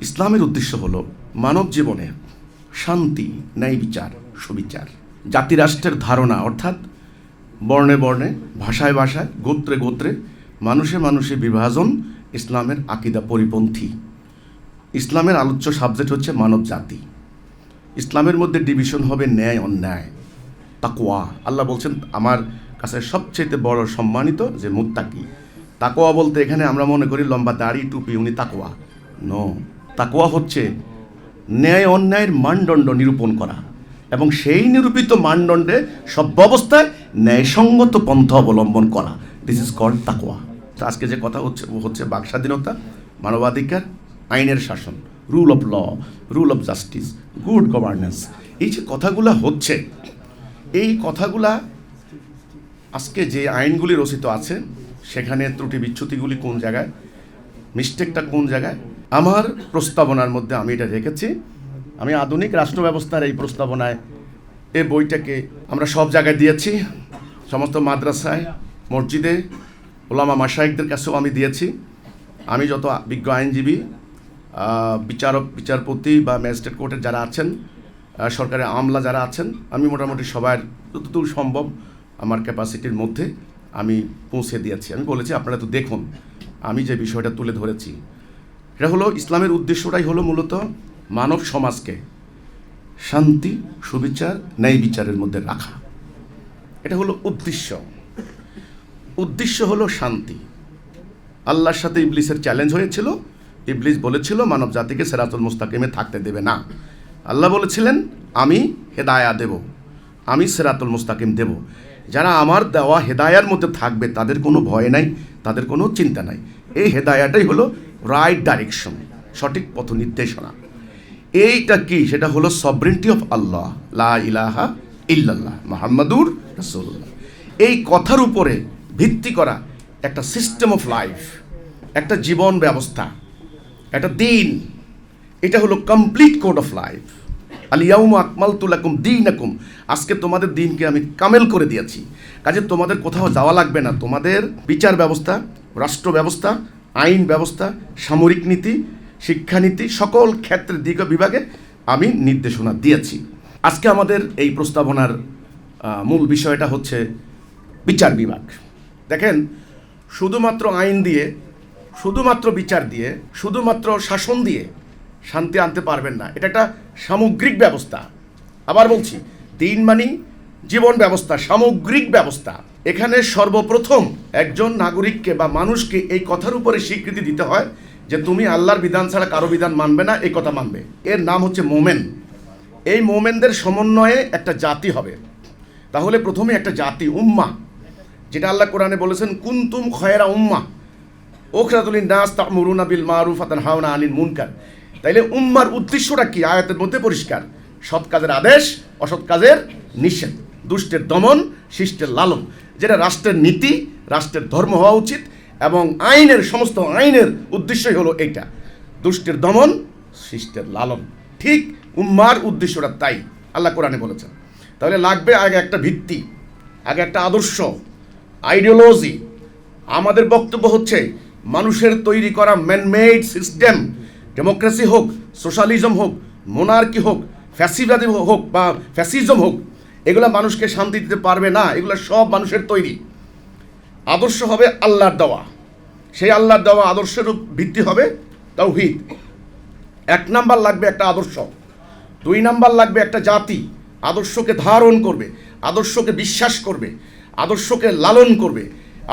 Speaker 1: ইসলামের উদ্দেশ্য হলো মানব জীবনে শান্তি, ন্যায় বিচার, সুবিচার, জাতি রাষ্ট্রের ধারণা, অর্থাৎ বর্ণে বর্ণে, ভাষায় ভাষায়, গোত্রে গোত্রে, মানুষে মানুষে বিভাজন ইসলামের আকিদা পরিপন্থী। ইসলামের আলোচ্য সাবজেক্ট হচ্ছে মানব জাতি। ইসলামের মধ্যে ডিভিশন হবে ন্যায় অন্যায়, তাকওয়া। আল্লাহ বলছেন আমার কাছে সবচেয়ে বড় সম্মানিত যে মুত্তাকি। তাকওয়া বলতে এখানে আমরা মনে করি লম্বা দাড়ি টুপি উনি তাকওয়া, নো। তাকওয়া হচ্ছে ন্যায় অন্যায়ের মানদণ্ড নিরূপণ করা এবং সেই নিরূপিত মানদণ্ডে সব ব্যবস্থায় ন্যায়সঙ্গত পন্থা অবলম্বন করা। দিস ইজ কল্ড তাকওয়া। আজকে যে কথা হচ্ছে বাক স্বাধীনতা, মানবাধিকার, আইনের শাসন, rule of law, rule of justice, good governance, এই যে কথাগুলা হচ্ছে, এই কথাগুলা আজকে যে আইনগুলি রচিত আছে সেখানে ত্রুটি বিচ্যুতিগুলি কোন জায়গায়, মিস্টেকটা কোন জায়গায়, আমার প্রস্তাবনার মধ্যে আমি এটা রেখেছি। আমি আধুনিক রাষ্ট্র ব্যবস্থার এই প্রস্তাবনায় এই বইটাকে আমরা সব জায়গায় দিয়েছি, সমস্ত মাদ্রাসায়, মসজিদে, ওলামা মাশায়েখদের কাছেও আমি দিয়েছি। আমি যত বিজ্ঞ আইনজীবী, বিচারক, বিচারপতি বা ম্যাজিস্ট্রেট কোর্টের যারা আছেন, সরকারের আমলা যারা আছেন, আমি মোটামুটি সবার যতদূর সম্ভব আমার ক্যাপাসিটির মধ্যে আমি পৌঁছে দিয়েছি। আমি বলেছি আপনারা তো দেখুন আমি যে বিষয়টা তুলে ধরেছি, এটা হলো ইসলামের উদ্দেশ্যটাই হলো মূলত মানব সমাজকে শান্তি, সুবিচার, ন্যায় বিচারের মধ্যে রাখা। এটা হলো উদ্দেশ্য। উদ্দেশ্য হলো শান্তি। আল্লাহর সাথে ইবলিসের চ্যালেঞ্জ হয়েছিল, ইবলিস বলেছিল মানব জাতিকে সিরাতুল মুস্তাকিমে থাকতে দেবে না। আল্লাহ বলেছিলেন আমি হেদায়া দেব, আমি সিরাতুল মুস্তাকিম দেব, যারা আমার দেওয়া হেদায়ার মধ্যে থাকবে তাদের কোনো ভয় নাই, তাদের কোনো চিন্তা নাই। এই হেদায়াটাই হলো রাইট ডাইরেকশন, সঠিক পথ নির্দেশনা। এইটা কি? সেটা হলো সভরেন্টি অফ আল্লাহ, লা ইলাহা ইল্লাল্লাহ মুহাম্মাদুর রাসূলুল্লাহ। এই কথার উপরে ভিত্তি করা একটা সিস্টেম অফ লাইফ, একটা জীবন ব্যবস্থা, একটা দিন, এটা হলো কমপ্লিট কোড অফ লাইফ। আল ইয়াউমা আকমালতু লাকুম দীনাকুম, আজকে তোমাদের দিনকে আমি কামেল করে দিয়েছি। কাজে তোমাদের কোথাও যাওয়া লাগবে না। তোমাদের বিচার ব্যবস্থা, রাষ্ট্র ব্যবস্থা, আইন ব্যবস্থা, সামরিক নীতি, শিক্ষানীতি, সকল ক্ষেত্রের দিক বিভাগে আমি নির্দেশনা দিয়েছি। আজকে আমাদের এই প্রস্তাবনার মূল বিষয়টা হচ্ছে বিচার বিভাগ। দেখেন, শুধুমাত্র আইন দিয়ে, শুধুমাত্র বিচার দিয়ে, শুধুমাত্র শাসন দিয়ে শান্তি আনতে পারবেন না। এটা একটা সামগ্রিক ব্যবস্থা। আবার বলছি, দিন মানে জীবন ব্যবস্থা, সামগ্রিক ব্যবস্থা। এখানে সর্বপ্রথম একজন নাগরিককে বা মানুষকে এই কথার উপরে স্বীকৃতি দিতে হয় যে তুমি আল্লাহর বিধান ছাড়া কারো বিধান মানবে না, এই কথা মানবে। এর নাম হচ্ছে মোমেন। এই মোমেনদের সমন্বয়ে একটা জাতি হবে। তাহলে প্রথমে একটা জাতি, উম্মাহ, যেটা আল্লাহ কোরআনে বলেছেন কুনতুম খয়রা উম্মাহ, উখরাতুল লিন-নাস তা'মুরুনা বিল মারুফ ওয়া তানহাউনা আনিল মুনকার। তাইলে উম্মার উদ্দেশ্যটা কি? আয়াতের মধ্যে পরিষ্কার, সৎ কাজের আদেশ, অসৎ কাজের নিষেধ, দুষ্টের দমন, শিষ্টের লালন, যেটা রাষ্ট্রের নীতি, রাষ্ট্রের ধর্ম হওয়া উচিত। এবং আইনের সমস্ত আইনের উদ্দেশ্যই হলো এইটা, দুষ্টের দমন, শিষ্টের লালন। ঠিক উম্মার উদ্দেশ্যটা তাই আল্লাহ কোরআনে বলেছেন। তাহলে লাগবে আগে একটা ভিত্তি, আগে একটা আদর্শ, আইডিওলজি। আমাদের বক্তব্য হচ্ছে মানুষের তৈরি করা ম্যানমেড সিস্টেম, ডেমোক্রেসি হোক, সোশ্যালিজম হোক, মোনার্কি হোক, ফ্যাসিবাদী হোক বা ফ্যাসিজম হোক, এগুলো মানুষকে শান্তি দিতে পারবে না। এগুলো সব মানুষের তৈরি। আদর্শ হবে আল্লাহর দেওয়া, সেই আল্লাহর দেওয়া আদর্শের ভিত্তি হবে তাওহীদ। 1 নাম্বার লাগবে একটা আদর্শ, 2 নাম্বার লাগবে একটা জাতি আদর্শকে ধারণ করবে, আদর্শকে বিশ্বাস করবে, আদর্শকে লালন করবে,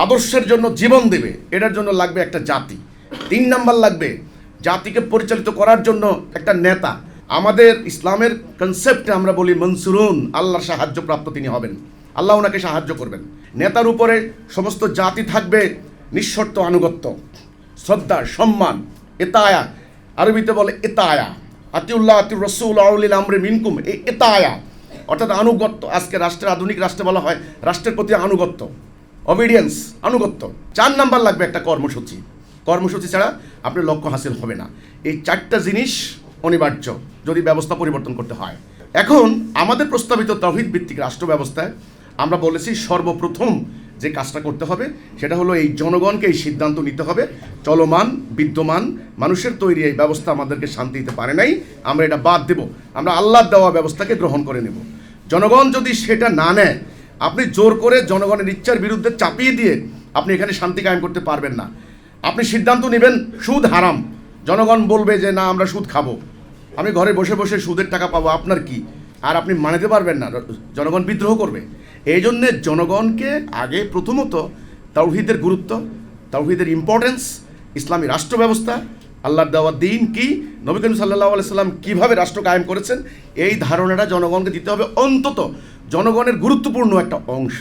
Speaker 1: আদর্শের জন্য জীবন দেবে। এটার জন্য লাগবে একটা জাতি। 3 নাম্বার লাগবে জাতিকে পরিচালিত করার জন্য একটা নেতা। আমাদের ইসলামের কনসেপ্টে আমরা বলি মনসুরুন, আল্লাহর সাহায্যপ্রাপ্ত তিনি হবেন, আল্লাহ ওনাকে সাহায্য করবেন। নেতার উপরে সমস্ত জাতি থাকবে নিঃশর্ত আনুগত্য, শ্রদ্ধা, সম্মান, এতায়া, আরবিতে বলে এতায়া, আতিউল্লাহ আতিউর রাসূল আউলিল আমরি মিনকুম, এই এতায়া অর্থাৎ আনুগত্য। আজকে রাষ্ট্রের, আধুনিক রাষ্ট্রে বলা হয় রাষ্ট্রের প্রতি আনুগত্য, অবিডিয়েন্স, আনুগত্য। 4 নাম্বার লাগবে একটা কর্মসূচি। কর্মসূচি ছাড়া আপনার লক্ষ্য হাসিল হবে না। এই 4টা জিনিস অনিবার্য যদি ব্যবস্থা পরিবর্তন করতে হয়। এখন আমাদের প্রস্তাবিত তাওহীদ ভিত্তিক রাষ্ট্র ব্যবস্থায় আমরা বলেছি সর্বপ্রথম যে কাজটা করতে হবে সেটা হলো এই জনগণকে এই সিদ্ধান্ত নিতে হবে, চলমান বিদ্যমান মানুষের তৈরি এই ব্যবস্থা আমাদেরকে শান্তি দিতে পারে নাই, আমরা এটা বাদ দেব, আমরা আল্লাহর দেওয়া ব্যবস্থাকে গ্রহণ করে নেব। জনগণ যদি সেটা না নেয়, আপনি জোর করে জনগণের ইচ্ছার বিরুদ্ধে চাপিয়ে দিয়ে আপনি এখানে শান্তি কায়েম করতে পারবেন না। আপনি সিদ্ধান্ত নেবেন সুদ হারাম, জনগণ বলবে যে না আমরা সুদ খাবো, আমি ঘরে বসে বসে সুদের টাকা পাবো, আপনার কি? আর আপনি মানতে পারবেন না, জনগণ বিদ্রোহ করবে। এই জন্যে জনগণকে আগে প্রথমত তাওহীদের গুরুত্ব, তাওহীদের ইম্পর্টেন্স, ইসলামী রাষ্ট্র ব্যবস্থা, আল্লাহর দেওয়া দিন কি, নবী করিম সাল্লাল্লাহু আলাইহি সাল্লাম কীভাবে রাষ্ট্র কায়েম করেছেন, এই ধারণাটা জনগণকে দিতে হবে। অন্তত জনগণের গুরুত্বপূর্ণ একটা অংশ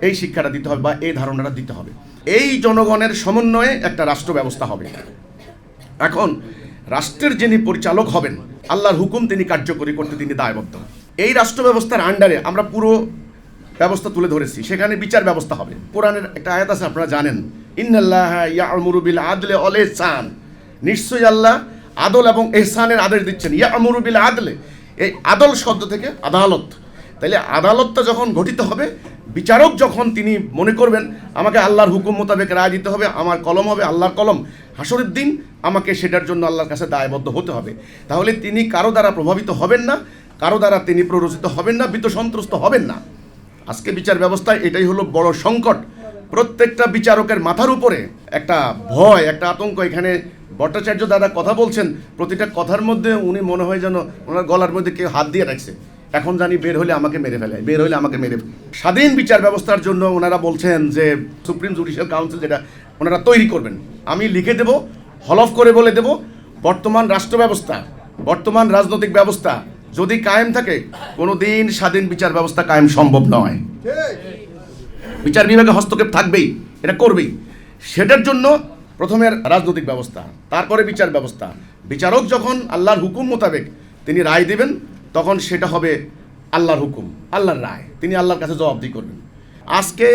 Speaker 1: এই শিক্ষাটা দিতে হবে বা এই ধারণাটা দিতে হবে। এই জনগণের সমন্বয়ে একটা রাষ্ট্র ব্যবস্থা হবে। এখন রাষ্ট্রের যিনি পরিচালক হবেন, আল্লাহর হুকুম তিনি কার্যকরী করতে তিনি দায়বদ্ধ। এই রাষ্ট্র ব্যবস্থার আন্ডারে আমরা পুরো ব্যবস্থা তুলে ধরেছি, সেখানে বিচার ব্যবস্থা হবে। কোরআনের একটা আয়াত আছে আপনারা জানেন, ইন্নাল্লাহা ইয়া'মুরু বিল আদলি ওয়াল ইহসান, নিশ্চয়ই আল্লাহ আদল এবং ইহসানের আদেশ দিচ্ছেন। ইয়া'মুরু বিল আদলি, এই আদল শব্দ থেকে আদালত। তাইলে আদালতটা যখন গঠিত হবে, বিচারক যখন তিনি মনে করবেন আমাকে আল্লাহর হুকুম মোতাবেক রায় দিতে হবে, আমার কলম হবে আল্লাহর কলম, হাসরের দিন আমাকে সেটার জন্য আল্লাহর কাছে দায়বদ্ধ হতে হবে, তাহলে তিনি কারো দ্বারা প্রভাবিত হবেন না, কারো দ্বারা তিনি প্ররোচিত হবেন না, ভীত সন্ত্রস্ত হবেন না। আজকে বিচার ব্যবস্থায় এটাই হলো বড় সংকট। প্রত্যেকটা বিচারকের মাথার উপরে একটা ভয়, একটা আতঙ্ক। এখানে ভট্টাচার্য দাদা কথা বলছেন, প্রতিটা কথার মধ্যে উনি মনে হয় যেন ওনার গলার মধ্যে কেউ হাত দিয়ে রাখছে, এখন জানি বের হলে আমাকে মেরে ফেলে, বের হলে আমাকে মেরে ফেলে। স্বাধীন বিচার ব্যবস্থার জন্য ওনারা বলছেন যে সুপ্রিম জুডিশিয়াল কাউন্সিল যেটা ওনারা তৈরি করবেন, আমি লিখে দেব, হলফ করে বলে দেব, বর্তমান রাষ্ট্র ব্যবস্থা, বর্তমান রাজনৈতিক ব্যবস্থা যদি কায়েম থাকে, কোনো দিন স্বাধীন বিচার ব্যবস্থা কায়েম সম্ভব নয়। বিচার বিভাগে হস্তক্ষেপ থাকবেই, এটা করবেই। সেটার জন্য প্রথমে রাজনৈতিক ব্যবস্থা, তারপরে বিচার ব্যবস্থা। বিচারক যখন আল্লাহর হুকুম মোতাবেক তিনি রায় দেবেন, তখন সেটা হবে আল্লাহর হুকুম, আল্লাহর রায়, তিনি আল্লাহর কাছে জবাবদিহি করবেন। আজকে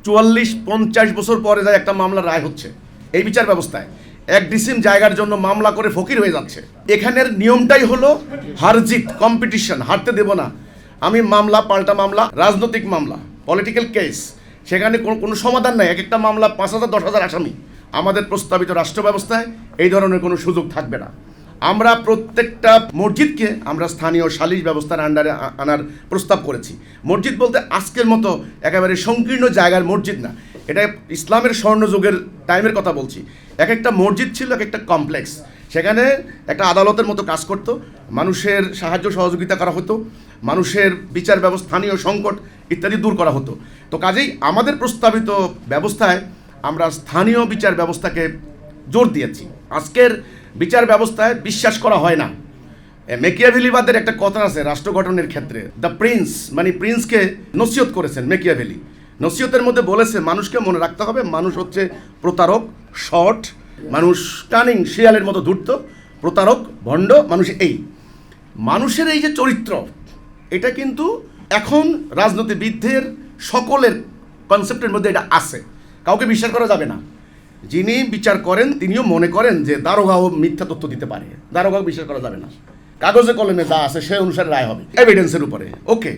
Speaker 1: ৪৪-৫০ বছর পরে যায় একটা মামলার রায় হচ্ছে এই বিচার ব্যবস্থায়। 1 ডিসিম জায়গার জন্য মামলা করে ফকির হয়ে যাচ্ছে। এখানের নিয়মটাই হলো হারজিত, কম্পিটিশন, হারতে দেব না আমি। মামলা পাল্টা মামলা, রাজনৈতিক মামলা, পলিটিক্যাল কেস, সেখানে কোনো সমাধান নাই। এক একটা মামলা ৫,০০০, ১০,০০০ আসামি। আমাদের প্রস্তাবিত রাষ্ট্র ব্যবস্থায় এই ধরনের কোনো সুযোগ থাকবে না। আমরা প্রত্যেকটা মসজিদকে আমরা স্থানীয় সালিশ ব্যবস্থার আন্ডারে আনার প্রস্তাব করেছি। মসজিদ বলতে আজকের মতো একেবারে সংকীর্ণ জায়গার মসজিদ না, এটা ইসলামের স্বর্ণযুগের টাইমের কথা বলছি। এক একটা মসজিদ ছিল এক একটা কমপ্লেক্স, সেখানে একটা আদালতের মতো কাজ করতো, মানুষের সাহায্য সহযোগিতা করা হতো, মানুষের বিচার ব্যবস্থা, স্থানীয় সংকট ইত্যাদি দূর করা হতো। তো কাজেই আমাদের প্রস্তাবিত ব্যবস্থায় আমরা স্থানীয় বিচার ব্যবস্থাকে জোর দিয়েছি। আজকের বিচার ব্যবস্থায় বিশ্বাস করা হয় না। মেকিয়াভেলিবাদের একটা কথা আছে রাষ্ট্র গঠনের ক্ষেত্রে, দ্য প্রিন্স, মানে প্রিন্সকে নসিহত করেছেন মেকিয়াভেলি। নসিহতের মধ্যে বলেছে মানুষকে মনে রাখতে হবে মানুষ হচ্ছে প্রতারক, শর্ট মানুষ, কানিং শিয়ালের মতো ধূর্ত, প্রতারক, ভণ্ড মানুষ। এই মানুষের এই যে চরিত্র, এটা কিন্তু এখন রাজনীতিবিদদের সকলের কনসেপ্টের মধ্যে এটা আছে, কাউকে বিশ্বাস করা যাবে না। যিনি বিচার করেন তিনিও মনে করেন যে দারোগাও মিথ্যা তথ্য দিতে পারে, দারোগাও বিশ্বাস করা যাবে না, কাগজে কলমে যা আছে সে অনুসারে রায় হবে এভিডেন্সের উপরে, ওকে।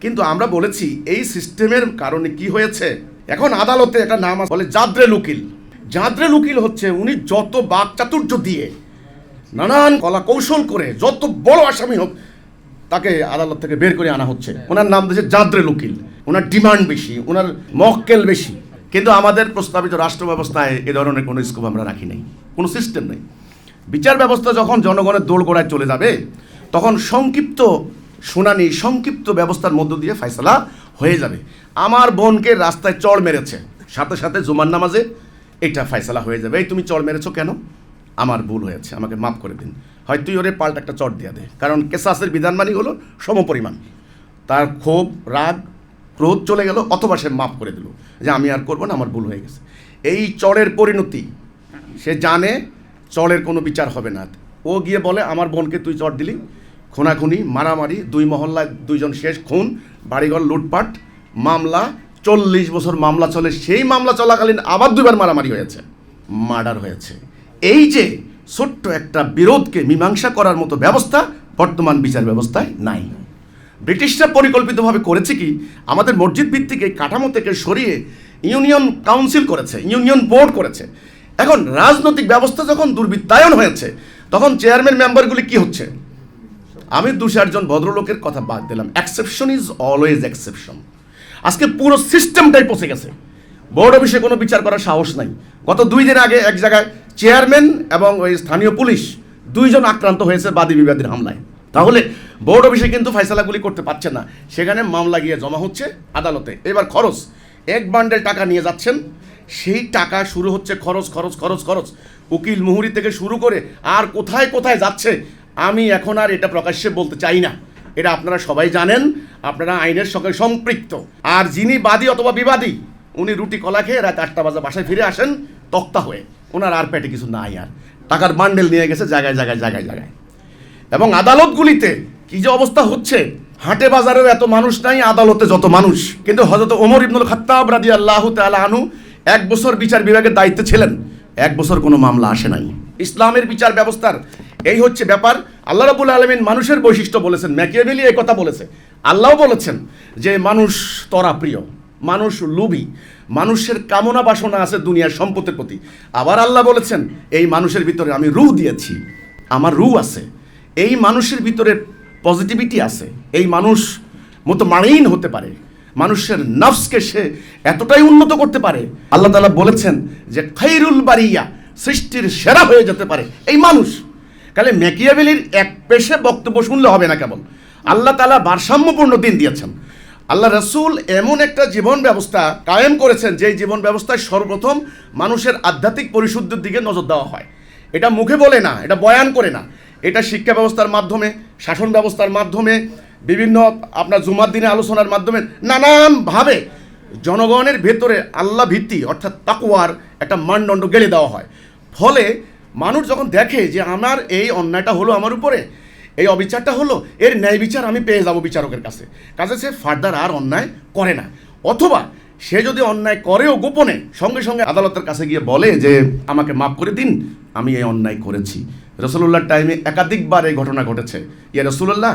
Speaker 1: কিন্তু আমরা বলেছি এই সিস্টেমের কারণে কি হয়েছে, এখন আদালতে একটা নাম বলে জাদ্রেল উকিল। জাদ্রেল উকিল হচ্ছে উনি যত বাকচাতুর্য দিয়ে নানান কলা কৌশল করে যত বড় আসামি হোক তাকে আদালত থেকে বের করে আনা হচ্ছে। ওনার নাম দিয়েছে জাদ্রেল উকিল, ওনার ডিমান্ড বেশি, ওনার মক্কেল বেশি। কিন্তু আমাদের প্রস্তাবিত রাষ্ট্র ব্যবস্থায় এ ধরনের কোনো স্কোপ আমরা রাখি নাই, কোনো সিস্টেম নেই। বিচার ব্যবস্থা যখন জনগণের দোরগোড়ায় চলে যাবে তখন সংক্ষিপ্ত শুনানি, সংক্ষিপ্ত ব্যবস্থার মধ্য দিয়ে ফয়সালা হয়ে যাবে। আমার বোনকে রাস্তায় চড় মেরেছে, সাথে সাথে জুমার নামাজে এটা ফয়সালা হয়ে যাবে, এই তুমি চড় মেরেছো কেন, আমার ভুল হয়েছে, আমাকে মাফ করে দিন। হয় তুই ওরে পাল্টা একটা চড় দিয়ে দে, কারণ কেসাসের বিধান মানি হলো সমপরিমাণ। তার ক্ষোভ, রাগ, ক্রোধ চলে গেল, অথবা সে মাফ করে দিল যে আমি আর করবো না, আমার ভুল হয়ে গেছে। এই চড়ের পরিণতি সে জানে, চড়ের কোনো বিচার হবে না। ও গিয়ে বলে আমার বোনকে তুই চড় দিলি, খুনাখুনি, মারামারি, 2 মহল্লায় 2 জন শেষ, খুন, বাড়িঘর লুটপাট, মামলা, 40 বছর মামলা চলে, সেই মামলা চলাকালীন আবার 2বার মারামারি হয়েছে, মার্ডার হয়েছে। এই যে ছোট্ট একটা বিরোধকে মীমাংসা করার মতো ব্যবস্থা বর্তমান বিচার ব্যবস্থায় নাই। ব্রিটিশরা পরিকল্পিতভাবে করেছে কি, আমাদের মসজিদ ভিত্তিক এই কাঠামো থেকে সরিয়ে ইউনিয়ন কাউন্সিল করেছে, ইউনিয়ন বোর্ড করেছে। এখন রাজনৈতিক ব্যবস্থা যখন দুর্বৃত্তায়ন হয়েছে তখন চেয়ারম্যান মেম্বারগুলি কি হচ্ছে, আমি 2-4 জন ভদ্রলোকের কথা বাদ দিলাম, এক্সেপশন ইজ অলওয়েজ এক্সেপশন। আজকে পুরো সিস্টেমটাই পচে গেছে, বোর্ড অফিসে কোনো বিচার করার সাহস নাই। গত 2 দিন আগে এক জায়গায় চেয়ারম্যান এবং ওই স্থানীয় পুলিশ 2 জন আক্রান্ত হয়েছে বাদী বিবাদীর হামলায়। তাহলে বোর্ড অফিসে কিন্তু ফয়সালাগুলি করতে পারছে না, সেখানে মামলা গিয়ে জমা হচ্ছে আদালতে। এবার খরচ, 1 বান্ডেল টাকা নিয়ে যাচ্ছেন, সেই টাকা শুরু হচ্ছে খরচ খরচ খরচ খরচ, উকিল মুহুরি থেকে শুরু করে আর কোথায় কোথায় যাচ্ছে আমি এখন আর এটা প্রকাশ্যে বলতে চাই না, এটা আপনারা সবাই জানেন, আপনারা আইনের সঙ্গে সম্পৃক্ত। আর যিনি বাদী অথবা বিবাদী উনি রুটি কলা খেয়ে রাত 8টা বাজে বাসায় ফিরে আসেন তক্তা হয়ে, ওনার আর পেটে কিছু নাই, আর টাকার বান্ডেল নিয়ে গেছে জায়গায় জায়গায় জায়গায় জায়গায়। এবং আদালতগুলিতে কি যে অবস্থা হচ্ছে, হাটে বাজারেও এত মানুষ নাই, আদালতে যত মানুষ। কিন্তু হযরত ওমর ইবনুল খাত্তাব রাদিয়াল্লাহু তাআলা আনহু 1 বছর বিচার বিভাগের দায়িত্বে ছিলেন, 1 বছর কোনো মামলা আসে নাই। ইসলামের বিচার ব্যবস্থার এই হচ্ছে ব্যাপার। আল্লাহ রাব্বুল আলামিন মানুষের বৈশিষ্ট্য বলেছেন, ম্যাকিয়াভেলি এই কথা বলেছে, আল্লাহও বলেছেন যে মানুষ তরা প্রিয়, মানুষ লোভী, মানুষের কামনা বাসনা আছে দুনিয়ার সম্পদের প্রতি। আবার আল্লাহ বলেছেন এই মানুষের ভিতরে আমি রূহ দিয়েছি, আমার রূহ আছে, এই মানুষের ভিতরে পজিটিভিটি আছে, এই মানুষ মতো মারিন হতে পারে, মানুষের নফসকে সে এতটাই উন্নত করতে পারে। আল্লাহ তাআলা বলেছেন যে খায়রুল বারিয়া, সৃষ্টির সেরা হয়ে যেতে পারে এই মানুষ। তাহলে ম্যাকিয়াভেলির এক পেশে বক্তব্য শুনলে হবে না কেবল, আল্লাহ তাআলা ভারসাম্যপূর্ণ দিন দিয়েছেন। আল্লাহ রাসূল এমন একটা জীবন ব্যবস্থা কায়েম করেছেন যেই জীবন ব্যবস্থায় সর্বপ্রথম মানুষের আধ্যাত্মিক পরিশুদ্ধির দিকে নজর দেওয়া হয়। এটা মুখে বলে না, এটা বয়ান করে না, এটা শিক্ষা ব্যবস্থার মাধ্যমে, শাসন ব্যবস্থার মাধ্যমে, বিভিন্ন আপনার জুমার দিনে আলোচনার মাধ্যমে নানানভাবে জনগণের ভেতরে আল্লাহ ভিত্তি অর্থাৎ তাকওয়ার একটা মানদণ্ড গেড়ে দেওয়া হয়। ফলে মানুষ যখন দেখে যে আমার এই অন্যায়টা হলো আমার উপরে, এই অবিচারটা হলো, এর ন্যায় বিচার আমি পেয়ে যাব বিচারকের কাছে, সে ফার্দার আর অন্যায় করে না। অথবা সে যদি অন্যায় করেও গোপনে সঙ্গে সঙ্গে আদালতের কাছে গিয়ে বলে যে আমাকে মাফ করে দিন, আমি এই অন্যায় করেছি। রাসূলুল্লাহর টাইমে একাধিকবার এই ঘটনা ঘটেছে, ইয়া রাসূলুল্লাহ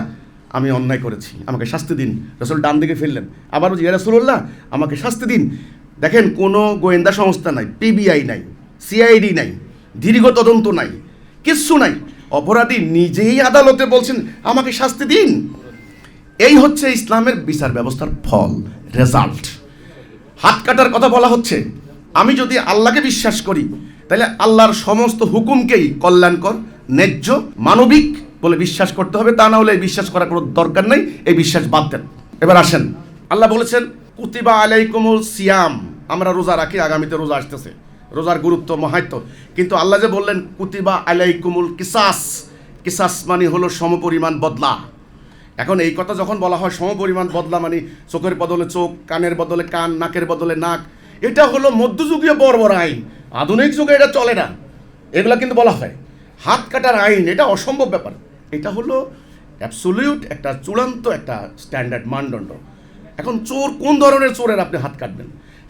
Speaker 1: আমি অন্যায় করেছি, আমাকে শাস্তি দিন। রাসূল ডান দিকে ফিরলেন, আবার ইয়া রাসূলুল্লাহ আমাকে শাস্তি দিন। দেখেন কোনো গোয়েন্দা সংস্থা নাই, পিবিআই নাই, সিআইডি নাই, দীর্ঘ তদন্ত নাই, কিচ্ছু নাই, অপরাধী নিজেই আদালতে বলছেন আমাকে শাস্তি দিন। এই হচ্ছে ইসলামের বিচার ব্যবস্থার ফল, রেজাল্ট। হাত কাটার কথা বলা হচ্ছে, আমি যদি আল্লাহকে বিশ্বাস করি তাহলে আল্লাহর সমস্ত হুকুমকেই কল্যাণকর, ন্যায্য, মানবিক বলে বিশ্বাস করতে হবে, তা না হলে এই বিশ্বাস করার কোনো দরকার নেই, এই বিশ্বাস বাদ দেন। এবার আসেন, আল্লাহ বলেছেন কুতিবা আলাইকুমুল সিয়াম, আমরা রোজা রাখি, আগামীতে রোজা আসতেছে, রোজার গুরুত্ব মাহাত্ম্য। কিন্তু আল্লাহ যে বললেন কুতিবা আলাইকুমুল কিসাস, কিসাস মানে হলো সমপরিমাণ বদলা। এখন এই কথা যখন বলা হয় সমপরিমাণ বদলা, মানে চোখের বদলে চোখ, কানের বদলে কান, নাকের বদলে নাক, এটা হলো মধ্যযুগীয় বর্বর আইন। আধুনিক যুগে এটা চলে না। এগুলা কিন্তু বলা হয় হাত কাটার আইন, এটা অসম্ভব ব্যাপার। এটা হলো অ্যাবসলিউট একটা চূড়ান্ত একটা স্ট্যান্ডার্ড মানদণ্ড। এখন চোর কোন ধরনের চোরের আপনি হাত কাটবেন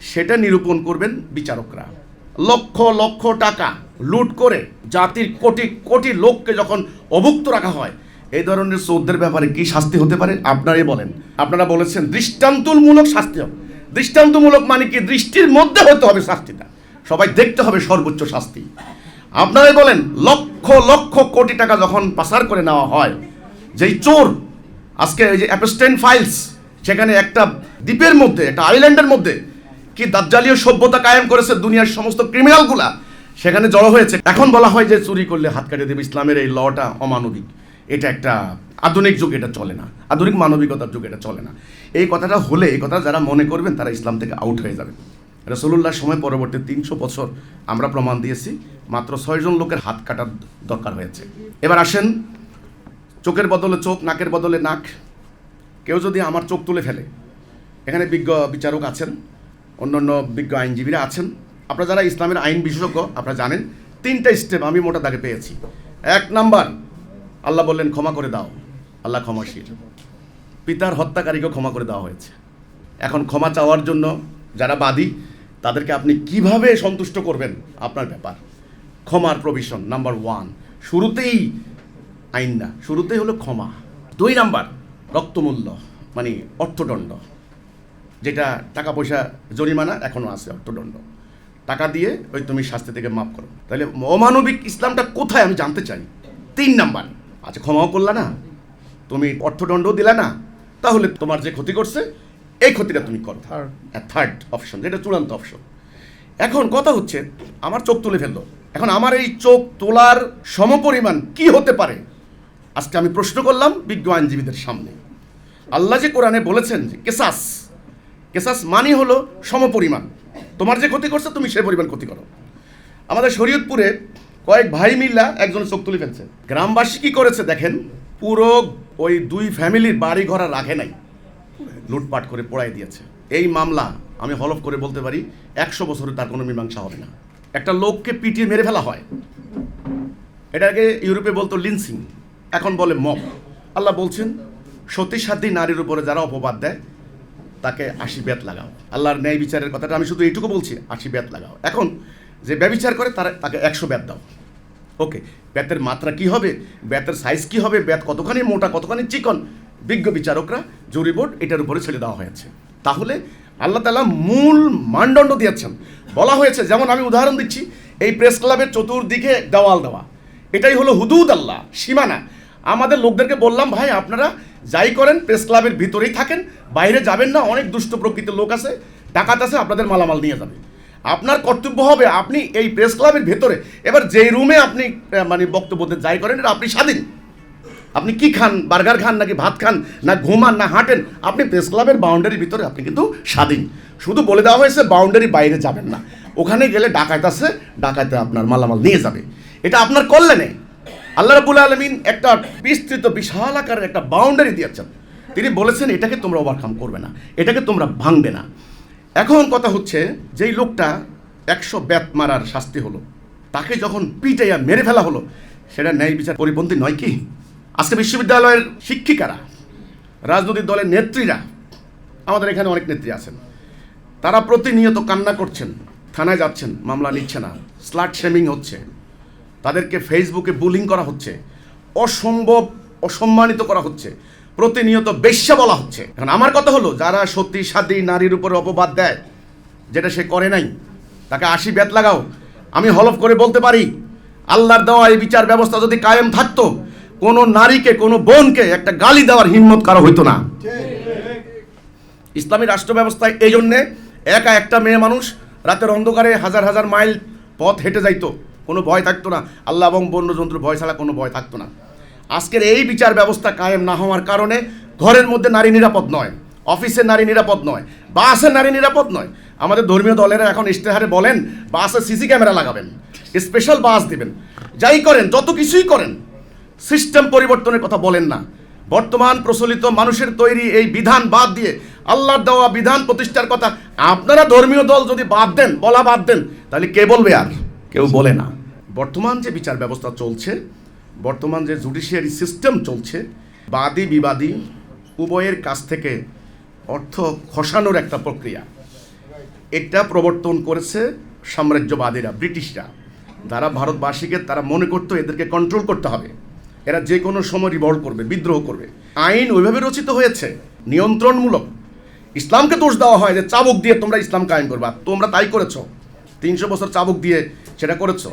Speaker 1: সেটা নিরূপণ করবেন বিচারকরা। লক্ষ লক্ষ টাকা লুট করে জাতির কোটি কোটি লোককে যখন অভুক্ত রাখা হয়, এই ধরনের চোরদের ব্যাপারে কি শাস্তি হতে পারে আপনারাই বলেন। আপনারা বলেছেন দৃষ্টান্তমূলক শাস্তি হবে। দৃষ্টান্তমূলক মানে কি? দৃষ্টির মধ্যে হতে হবে শাস্তিটা, সবাই দেখতে হবে সর্বোচ্চ শাস্তি। আপনারাই বলেন লক্ষ লক্ষ কোটি টাকা যখন পাচার করে নেওয়া হয়, যেই চোর আজকে এই যে অ্যাপস্টেন ফাইলস, সেখানে একটা দ্বীপের মধ্যে, একটা আইল্যান্ডের মধ্যে কি দাজ্জালীয় সভ্যতা কায়েম করেছে দুনিয়ার সমস্ত ক্রিমিনালগুলা সেখানে জড়ো হয়েছে। এখন বলা হয় যে চুরি করলে হাত কাটিয়ে দেবে। ইসলামের এই লটা অমানবিক, এটা একটা আধুনিক যুগ, এটা চলে না, আধুনিক মানবিকতার যুগ, এটা চলে না। এই কথাটা হলে, এই কথা যারা মনে করবেন তারা ইসলাম থেকে আউট হয়ে যাবেন। রাসূলুল্লাহর সময় পরবর্তী 300 বছর আমরা প্রমাণ দিয়েছি মাত্র 6 জন লোকের হাত কাটার দরকার হয়েছে। এবার আসেন, চোখের বদলে চোখ, নাকের বদলে নাক। কেউ যদি আমার চোখ তুলে ফেলে, এখানে বিজ্ঞ বিচারক আছেন, অন্যান্য বিজ্ঞ আইনজীবীরা আছেন, আপনারা যারা ইসলামের আইন বিশেষজ্ঞ আপনারা জানেন 3টা স্টেপ আমি মোটা দাগে পেয়েছি। 1 নাম্বার, আল্লাহ বললেন ক্ষমা করে দাও, আল্লাহ ক্ষমাশীল। পিতার হত্যাকারীকে ক্ষমা করে দেওয়া হয়েছে। এখন ক্ষমা চাওয়ার জন্য যারা বাদী তাদেরকে আপনি কিভাবে সন্তুষ্ট করবেন আপনার ব্যাপার। ক্ষমার প্রভিশন নাম্বার 1, শুরুতেই আইন না, শুরুতেই হলো ক্ষমা। 2 নাম্বার রক্তমূল্য, মানে অর্থদণ্ড, যেটা টাকা পয়সা জরিমানা এখনও আছে, অর্থদণ্ড। টাকা দিয়ে ওই তুমি শাস্তি থেকে মাফ করো। তাহলে অমানবিক ইসলামটা কোথায় আমি জানতে চাই। 3 নাম্বার, আচ্ছা ক্ষমাও করলা না, তুমি অর্থদণ্ডও দিলা না, তাহলে তোমার যে ক্ষতি করছে এই ক্ষতিটা তুমি করো। থার্ড অপশন, যেটা চূড়ান্ত অপশন। এখন কথা হচ্ছে, আমার চোখ তুলে ফেললো, এখন আমার এই চোখ তোলার সমপরিমাণ কি হতে পারে আজকে আমি প্রশ্ন করলাম বিজ্ঞ আইনজীবীদের সামনে। আল্লাহ যে কোরআনে বলেছেন যে কেসাস, কেসাস মানে হলো সমপরিমাণ, তোমার যে ক্ষতি করছে তুমি সে পরিমাণ ক্ষতি করো। আমাদের শরীয়তপুরে কয়েক ভাই মিল্লা একজন চোখ তুলে ফেলছে। গ্রামবাসী কি করেছে দেখেন, পুরো ওই 2 ফ্যামিলির বাড়ি ঘর রাখে নাই, লুটপাট করে পোড়াই দিয়েছে। এই মামলা আমি হলফ করে বলতে পারি 100 বছরে তার কোনো মীমাংসা হবে না। একটা লোককে পিটিয়ে মেরে ফেলা হয়, এটাকে ইউরোপে বলতো লিন্সিং, এখন বলে মব। আল্লাহ বলছেন সতীসাধ্যী নারীর উপরে যারা অপবাদ দেয় তাকে 80 বেত লাগাও। আল্লাহর ন্যায় বিচারের কথাটা আমি শুধু এইটুকু বলছি, 80 বেত লাগাও। এখন যে ব্যভিচার করে তাকে 100 বেত দাও। ওকে, বেতের মাত্রা কি হবে, বেতের সাইজ কি হবে, বেত কতখানি মোটা কতখানি চিকন, বিজ্ঞ বিচারকরা জুরি বোর্ড এটার উপরে ছেড়ে দেওয়া হয়েছে। তাহলে আল্লাহ তাআলা মূল মানদণ্ড দিয়েছেন। বলা হয়েছে, যেমন আমি উদাহরণ দিচ্ছি, এই প্রেস ক্লাবের চতুর্দিকে দেওয়াল দেওয়া, এটাই হলো হুদুদ আল্লাহ, সীমানা। আমাদের লোকদেরকে বললাম, ভাই আপনারা যাই করেন প্রেস ক্লাবের ভিতরেই থাকেন, বাইরে যাবেন না, অনেক দুষ্ট প্রকৃতির লোক আছে, ডাকাত আছে, আপনাদের মালামাল নিয়ে যাবে। আপনার কর্তব্য হবে আপনি এই প্রেস ক্লাবের ভেতরে, এবার যেই রুমে আপনি মানে বক্তব্য দিতে যাই করেন, এটা আপনি স্বাধীন। আপনি কি খান, বার্গার খান নাকি ভাত খান, না ঘুমান না হাঁটেন, আপনি প্রেস ক্লাবের বাউন্ডারির ভিতরে আপনি কিন্তু স্বাধীন। শুধু বলে দেওয়া হয়েছে বাউন্ডারি বাইরে যাবেন না, ওখানে গেলে ডাকাত আছে, ডাকাতে আপনার মালামাল নিয়ে যাবে। এটা আপনার কল্যাণে আল্লাহ রাব্বুল আলামিন একটা বিস্তৃত বিশাল আকারের একটা বাউন্ডারি দিয়েছেন। তিনি বলেছেন এটাকে তোমরা ওভারকাম করবে না, এটাকে তোমরা ভাঙবে না। এখন কথা হচ্ছে, যেই লোকটা 100 বেত মারার শাস্তি হলো, তাকে যখন পিটাইয়া মেরে ফেলা হলো, সেটা ন্যায় বিচার পরিপন্থী নয় কি? আজকে বিশ্ববিদ্যালয়ের শিক্ষিকারা, রাজনৈতিক দলের নেত্রীরা, আমাদের এখানে অনেক নেত্রী আছেন, তারা প্রতিনিয়ত কান্না করছেন, থানায় যাচ্ছেন, মামলা নিচ্ছে না, স্লাট শেমিং হচ্ছে, তাদেরকে ফেসবুকে বুলিং করা হচ্ছে, অসম্ভব অসম্মানিত করা হচ্ছে, প্রতিনিয়ত বেশ্যা বলা হচ্ছে। এখন আমার কথা হলো, যারা সত্যি সাদী নারীর উপরে অপবাদ দেয়, যেটা সে করে নাই, তাকে 80 বেত লাগাও। আমি হলফ করে বলতে পারি, আল্লাহর দেওয়া এই বিচার ব্যবস্থা যদি কায়েম থাকতো, কোনো নারীকে, কোনো বোনকে একটা গালি দেওয়ার হিম্মত কারো হইতো না। ইসলামী রাষ্ট্র ব্যবস্থায় এই জন্যে একা একটা মেয়ে মানুষ রাতের অন্ধকারে হাজার হাজার মাইল পথ হেঁটে যাইতো, কোনো ভয় থাকতো না, আল্লাহ এবং বন্যজন্তুর ভয় ছাড়া কোনো ভয় থাকতো না। আজকের এই বিচার ব্যবস্থা কায়েম না হওয়ার কারণে ঘরের মধ্যে নারী নিরাপদ নয়, অফিসে নারী নিরাপদ নয়, বাসে নারী নিরাপদ নয়। আমাদের ধর্মীয় দলেরা এখন ইশতেহারে বলেন বাসে সিসি ক্যামেরা লাগাবেন, স্পেশাল বাস দিবেন, যাই করেন, যত কিছুই করেন, সিস্টেম পরিবর্তনের কথা বলেন না। বর্তমান প্রচলিত মানুষের তৈরি এই বিধান বাদ দিয়ে আল্লাহর দেওয়া বিধান প্রতিষ্ঠার কথা আপনারা ধর্মীয় দল যদি বাদ দেন, বলা বাদ দেন, তাহলে কে বলবে? আর কেউ বলে না। বর্তমান যে বিচার ব্যবস্থা চলছে, বর্তমান যে জুডিশিয়ারি সিস্টেম চলছে, বাদী বিবাদী উভয়ের কাছ থেকে অর্থ খসানোর একটা প্রক্রিয়া, এটা প্রবর্তন করেছে সাম্রাজ্যবাদীরা, ব্রিটিশরা। যারা ভারতবাসীকে তারা মনে করতো এদেরকে কন্ট্রোল করতে হবে, এরা যে কোনো সময় রিভল্ট করবে, বিদ্রোহ করবে। আইন ওইভাবে রচিত হয়েছে নিয়ন্ত্রণমূলক। ইসলামকে দোষ দেওয়া হয় যে চাবুক দিয়ে তোমরা ইসলাম কায়েম করবা, তোমরা তাই করেছো, 300 বছর চাবুক দিয়ে সেটা করেছো।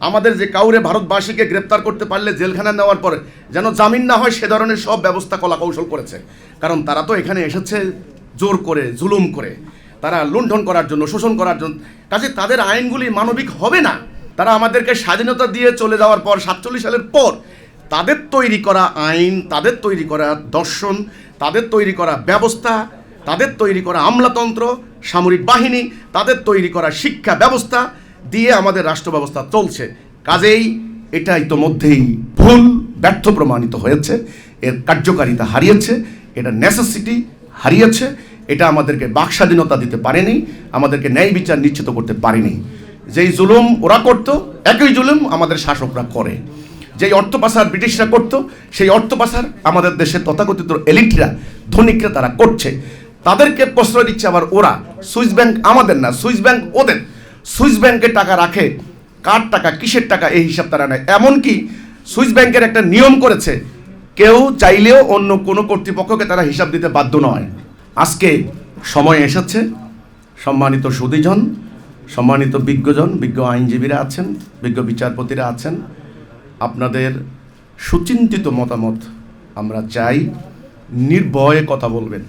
Speaker 1: আমাদের যে কাউরে ভারতবাসীকে গ্রেপ্তার করতে পারলে জেলখানা নেওয়ার পরে যেন জামিন না হয় সে ধরনের সব ব্যবস্থা কলাকৌশল করেছে। কারণ তারা তো এখানে এসেছে জোর করে, জুলুম করে, তারা লুণ্ঠন করার জন্য, শোষণ করার জন্য। কাজে তাদের আইনগুলি মানবিক হবে না। তারা আমাদেরকে স্বাধীনতা দিয়ে চলে যাওয়ার পর 47 সালের পর তাদের তৈরি করা আইন, তাদের তৈরি করা দর্শন, তাদের তৈরি করা ব্যবস্থা, তাদের তৈরি করা আমলাতন্ত্র, সামরিক বাহিনী, তাদের তৈরি করা শিক্ষা ব্যবস্থা দিয়ে আমাদের রাষ্ট্র ব্যবস্থা চলছে। কাজেই এটা ইতোমধ্যেই ভুল, ব্যর্থ প্রমাণিত হয়েছে, এর কার্যকারিতা হারিয়েছে, এটা নেসেসিটি হারিয়েছে, এটা আমাদেরকে বাক স্বাধীনতা দিতে পারেনি, আমাদেরকে ন্যায় বিচার নিশ্চিত করতে পারেনি। যেই জুলুম ওরা করত, একই জুলুম আমাদের শাসকরা করে। যেই অর্থ পাচার ব্রিটিশরা করত, সেই অর্থ পাচার আমাদের দেশের তথাকথিত এলিটরা, ধনিকরা তারা করছে। তাদেরকে প্রশ্রয় দিচ্ছে আবার ওরা। সুইস ব্যাংক আমাদের না, সুইস ব্যাংক ওদের। সুইস ব্যাংকে টাকা রাখে, কার টাকা, কিসের টাকা, এই হিসাব তারা নেয়। এমনকি সুইস ব্যাংকের একটা নিয়ম করেছে, কেউ চাইলেও অন্য কোনো কর্তৃপক্ষকে তারা হিসাব দিতে বাধ্য নয়। আজকে সময় এসেছে, সম্মানিত সুধীজন, সম্মানিত বিজ্ঞজন, বিজ্ঞ আইনজীবীরা আছেন, বিজ্ঞ বিচারপতিরা আছেন, আপনাদের সুচিন্তিত মতামত আমরা চাই। নির্ভয়ে কথা বলবেন,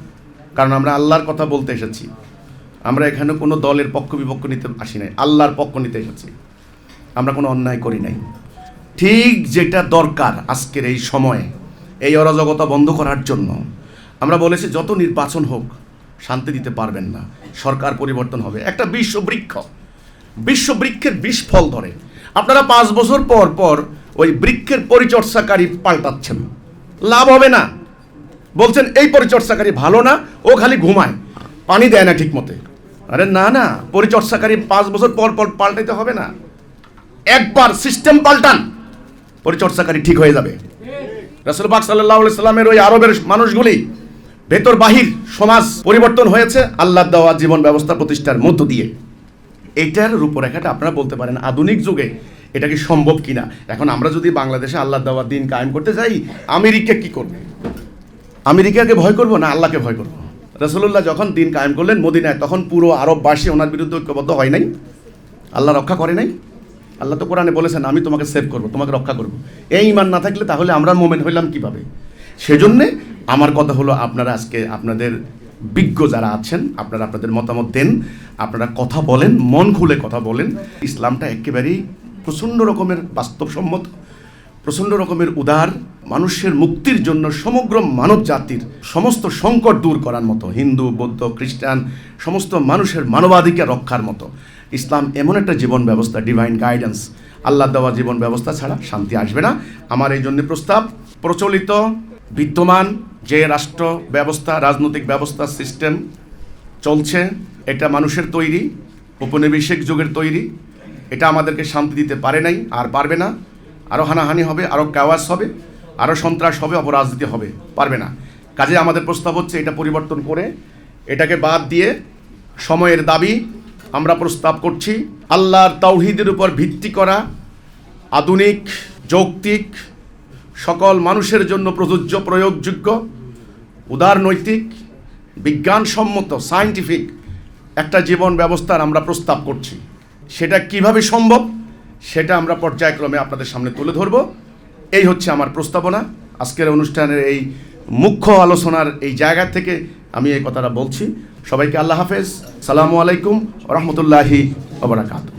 Speaker 1: কারণ আমরা আল্লাহর কথা বলতে এসেছি। আমরা এখানে কোনো দলের পক্ষ বিপক্ষ নিতে আসি নাই, আল্লাহর পক্ষ নিতে এসেছি। আমরা কোনো অন্যায় করি নাই। ঠিক যেটা দরকার আজকের এই সময়ে এই অরাজকতা বন্ধ করার জন্য আমরা বলেছি যত নির্বাচন হোক শান্তি দিতে পারবেন না, সরকার পরিবর্তন হবে। একটা বিশ্ববৃক্ষের বিষ ফল ধরে, আপনারা 5 বছর পর পর ওই বৃক্ষের পরিচর্যাকারী পাল্টাচ্ছেন, লাভ হবে না। বলছেন এই পরিচর্যাকারী ভালো না, ও খালি ঘুমায়, পানি দেয় না ঠিক মতে। আরে না না, পরিচর্যাকারী 5 বছর পর পর পাল্টাইতে হবে না, একবার সিস্টেম পাল্টান, পরিচর্যাকারী ঠিক হয়ে যাবে। রাসূল পাক সাল্লাল্লাহু আলাইহি সাল্লামের ওই আরবের মানুষগুলি ভেতর বাহির সমাজ পরিবর্তন হয়েছে আল্লাহর দেওয়া জীবন ব্যবস্থা প্রতিষ্ঠার মধ্য দিয়ে। এইটার রূপরেখাটা আপনারা বলতে পারেন আধুনিক যুগে এটা কি সম্ভব কিনা। এখন আমরা যদি বাংলাদেশে আল্লাহর দেওয়া দিন কায়েম করতে যাই, আমেরিকা কি করবে? আমেরিকাকে ভয় করবো না আল্লাহকে ভয় করবো? রাসূলুল্লাহ যখন দিন কায়েম করলেন মদিনায়, তখন পুরো আরববাসী ওনার বিরুদ্ধে ঐক্যবদ্ধ হয় নাই? আল্লাহ রক্ষা করে নাই? আল্লাহ তো কোরআনে বলেছেন আমি তোমাকে সেভ করবো, তোমাকে রক্ষা করবো। এই ঈমান না থাকলে তাহলে আমরা মোমেন হইলাম কিভাবে? সেজন্যে আমার কথা হলো, আপনারা আজকে আপনাদের বিজ্ঞ যারা আছেন, আপনারা আপনাদের মতামত দেন, আপনারা কথা বলেন, মন খুলে কথা বলেন। ইসলামটা একেবারেই প্রচণ্ড রকমের বাস্তবসম্মত, প্রচণ্ড রকমের উদার, মানুষের মুক্তির জন্য সমগ্র মানব জাতির সমস্ত সংকট দূর করার মতো, হিন্দু বৌদ্ধ খ্রিস্টান সমস্ত মানুষের মানবাধিকার রক্ষার মতো ইসলাম এমন একটা জীবন ব্যবস্থা, ডিভাইন গাইডেন্স, আল্লাহ দেওয়া জীবন ব্যবস্থা ছাড়া শান্তি আসবে না। আমার এই জন্য প্রস্তাব, প্রচলিত বিদ্যমান যে রাষ্ট্র ব্যবস্থা, রাজনৈতিক ব্যবস্থা, সিস্টেম চলছে, এটা মানুষের তৈরি, ঔপনিবেশিক যুগের তৈরি। এটা আমাদেরকে শান্তি দিতে পারে নাই, আর পারবে না। আরও হানাহানি হবে, আরও কাওয়াস হবে, আরও সন্ত্রাস হবে, অপরাজনীতি হবে, পারবে না। কাজে আমাদের প্রস্তাব হচ্ছে এটা পরিবর্তন করে, এটাকে বাদ দিয়ে সময়ের দাবি আমরা প্রস্তাব করছি আল্লাহর তাওহীদের উপর ভিত্তি করা, আধুনিক, যৌক্তিক, সকল মানুষের জন্য প্রযোজ্য, প্রয়োগযোগ্য, উদারনৈতিক, বিজ্ঞানসম্মত, সায়েন্টিফিক একটা জীবন ব্যবস্থার আমরা প্রস্তাব করছি। সেটা কিভাবে সম্ভব সেটা আমরা পর্যায়ক্রমে আপনাদের সামনে তুলে ধরব। এই হচ্ছে আমার প্রস্তাবনা। আজকের অনুষ্ঠানের এই মুখ্য আলোচনার এই জায়গা থেকে আমি এই কথাটা বলছি। সবাইকে আল্লাহ হাফেজ, সালামু আলাইকুম ওয়া রাহমাতুল্লাহি ওয়া বারাকাতুহু।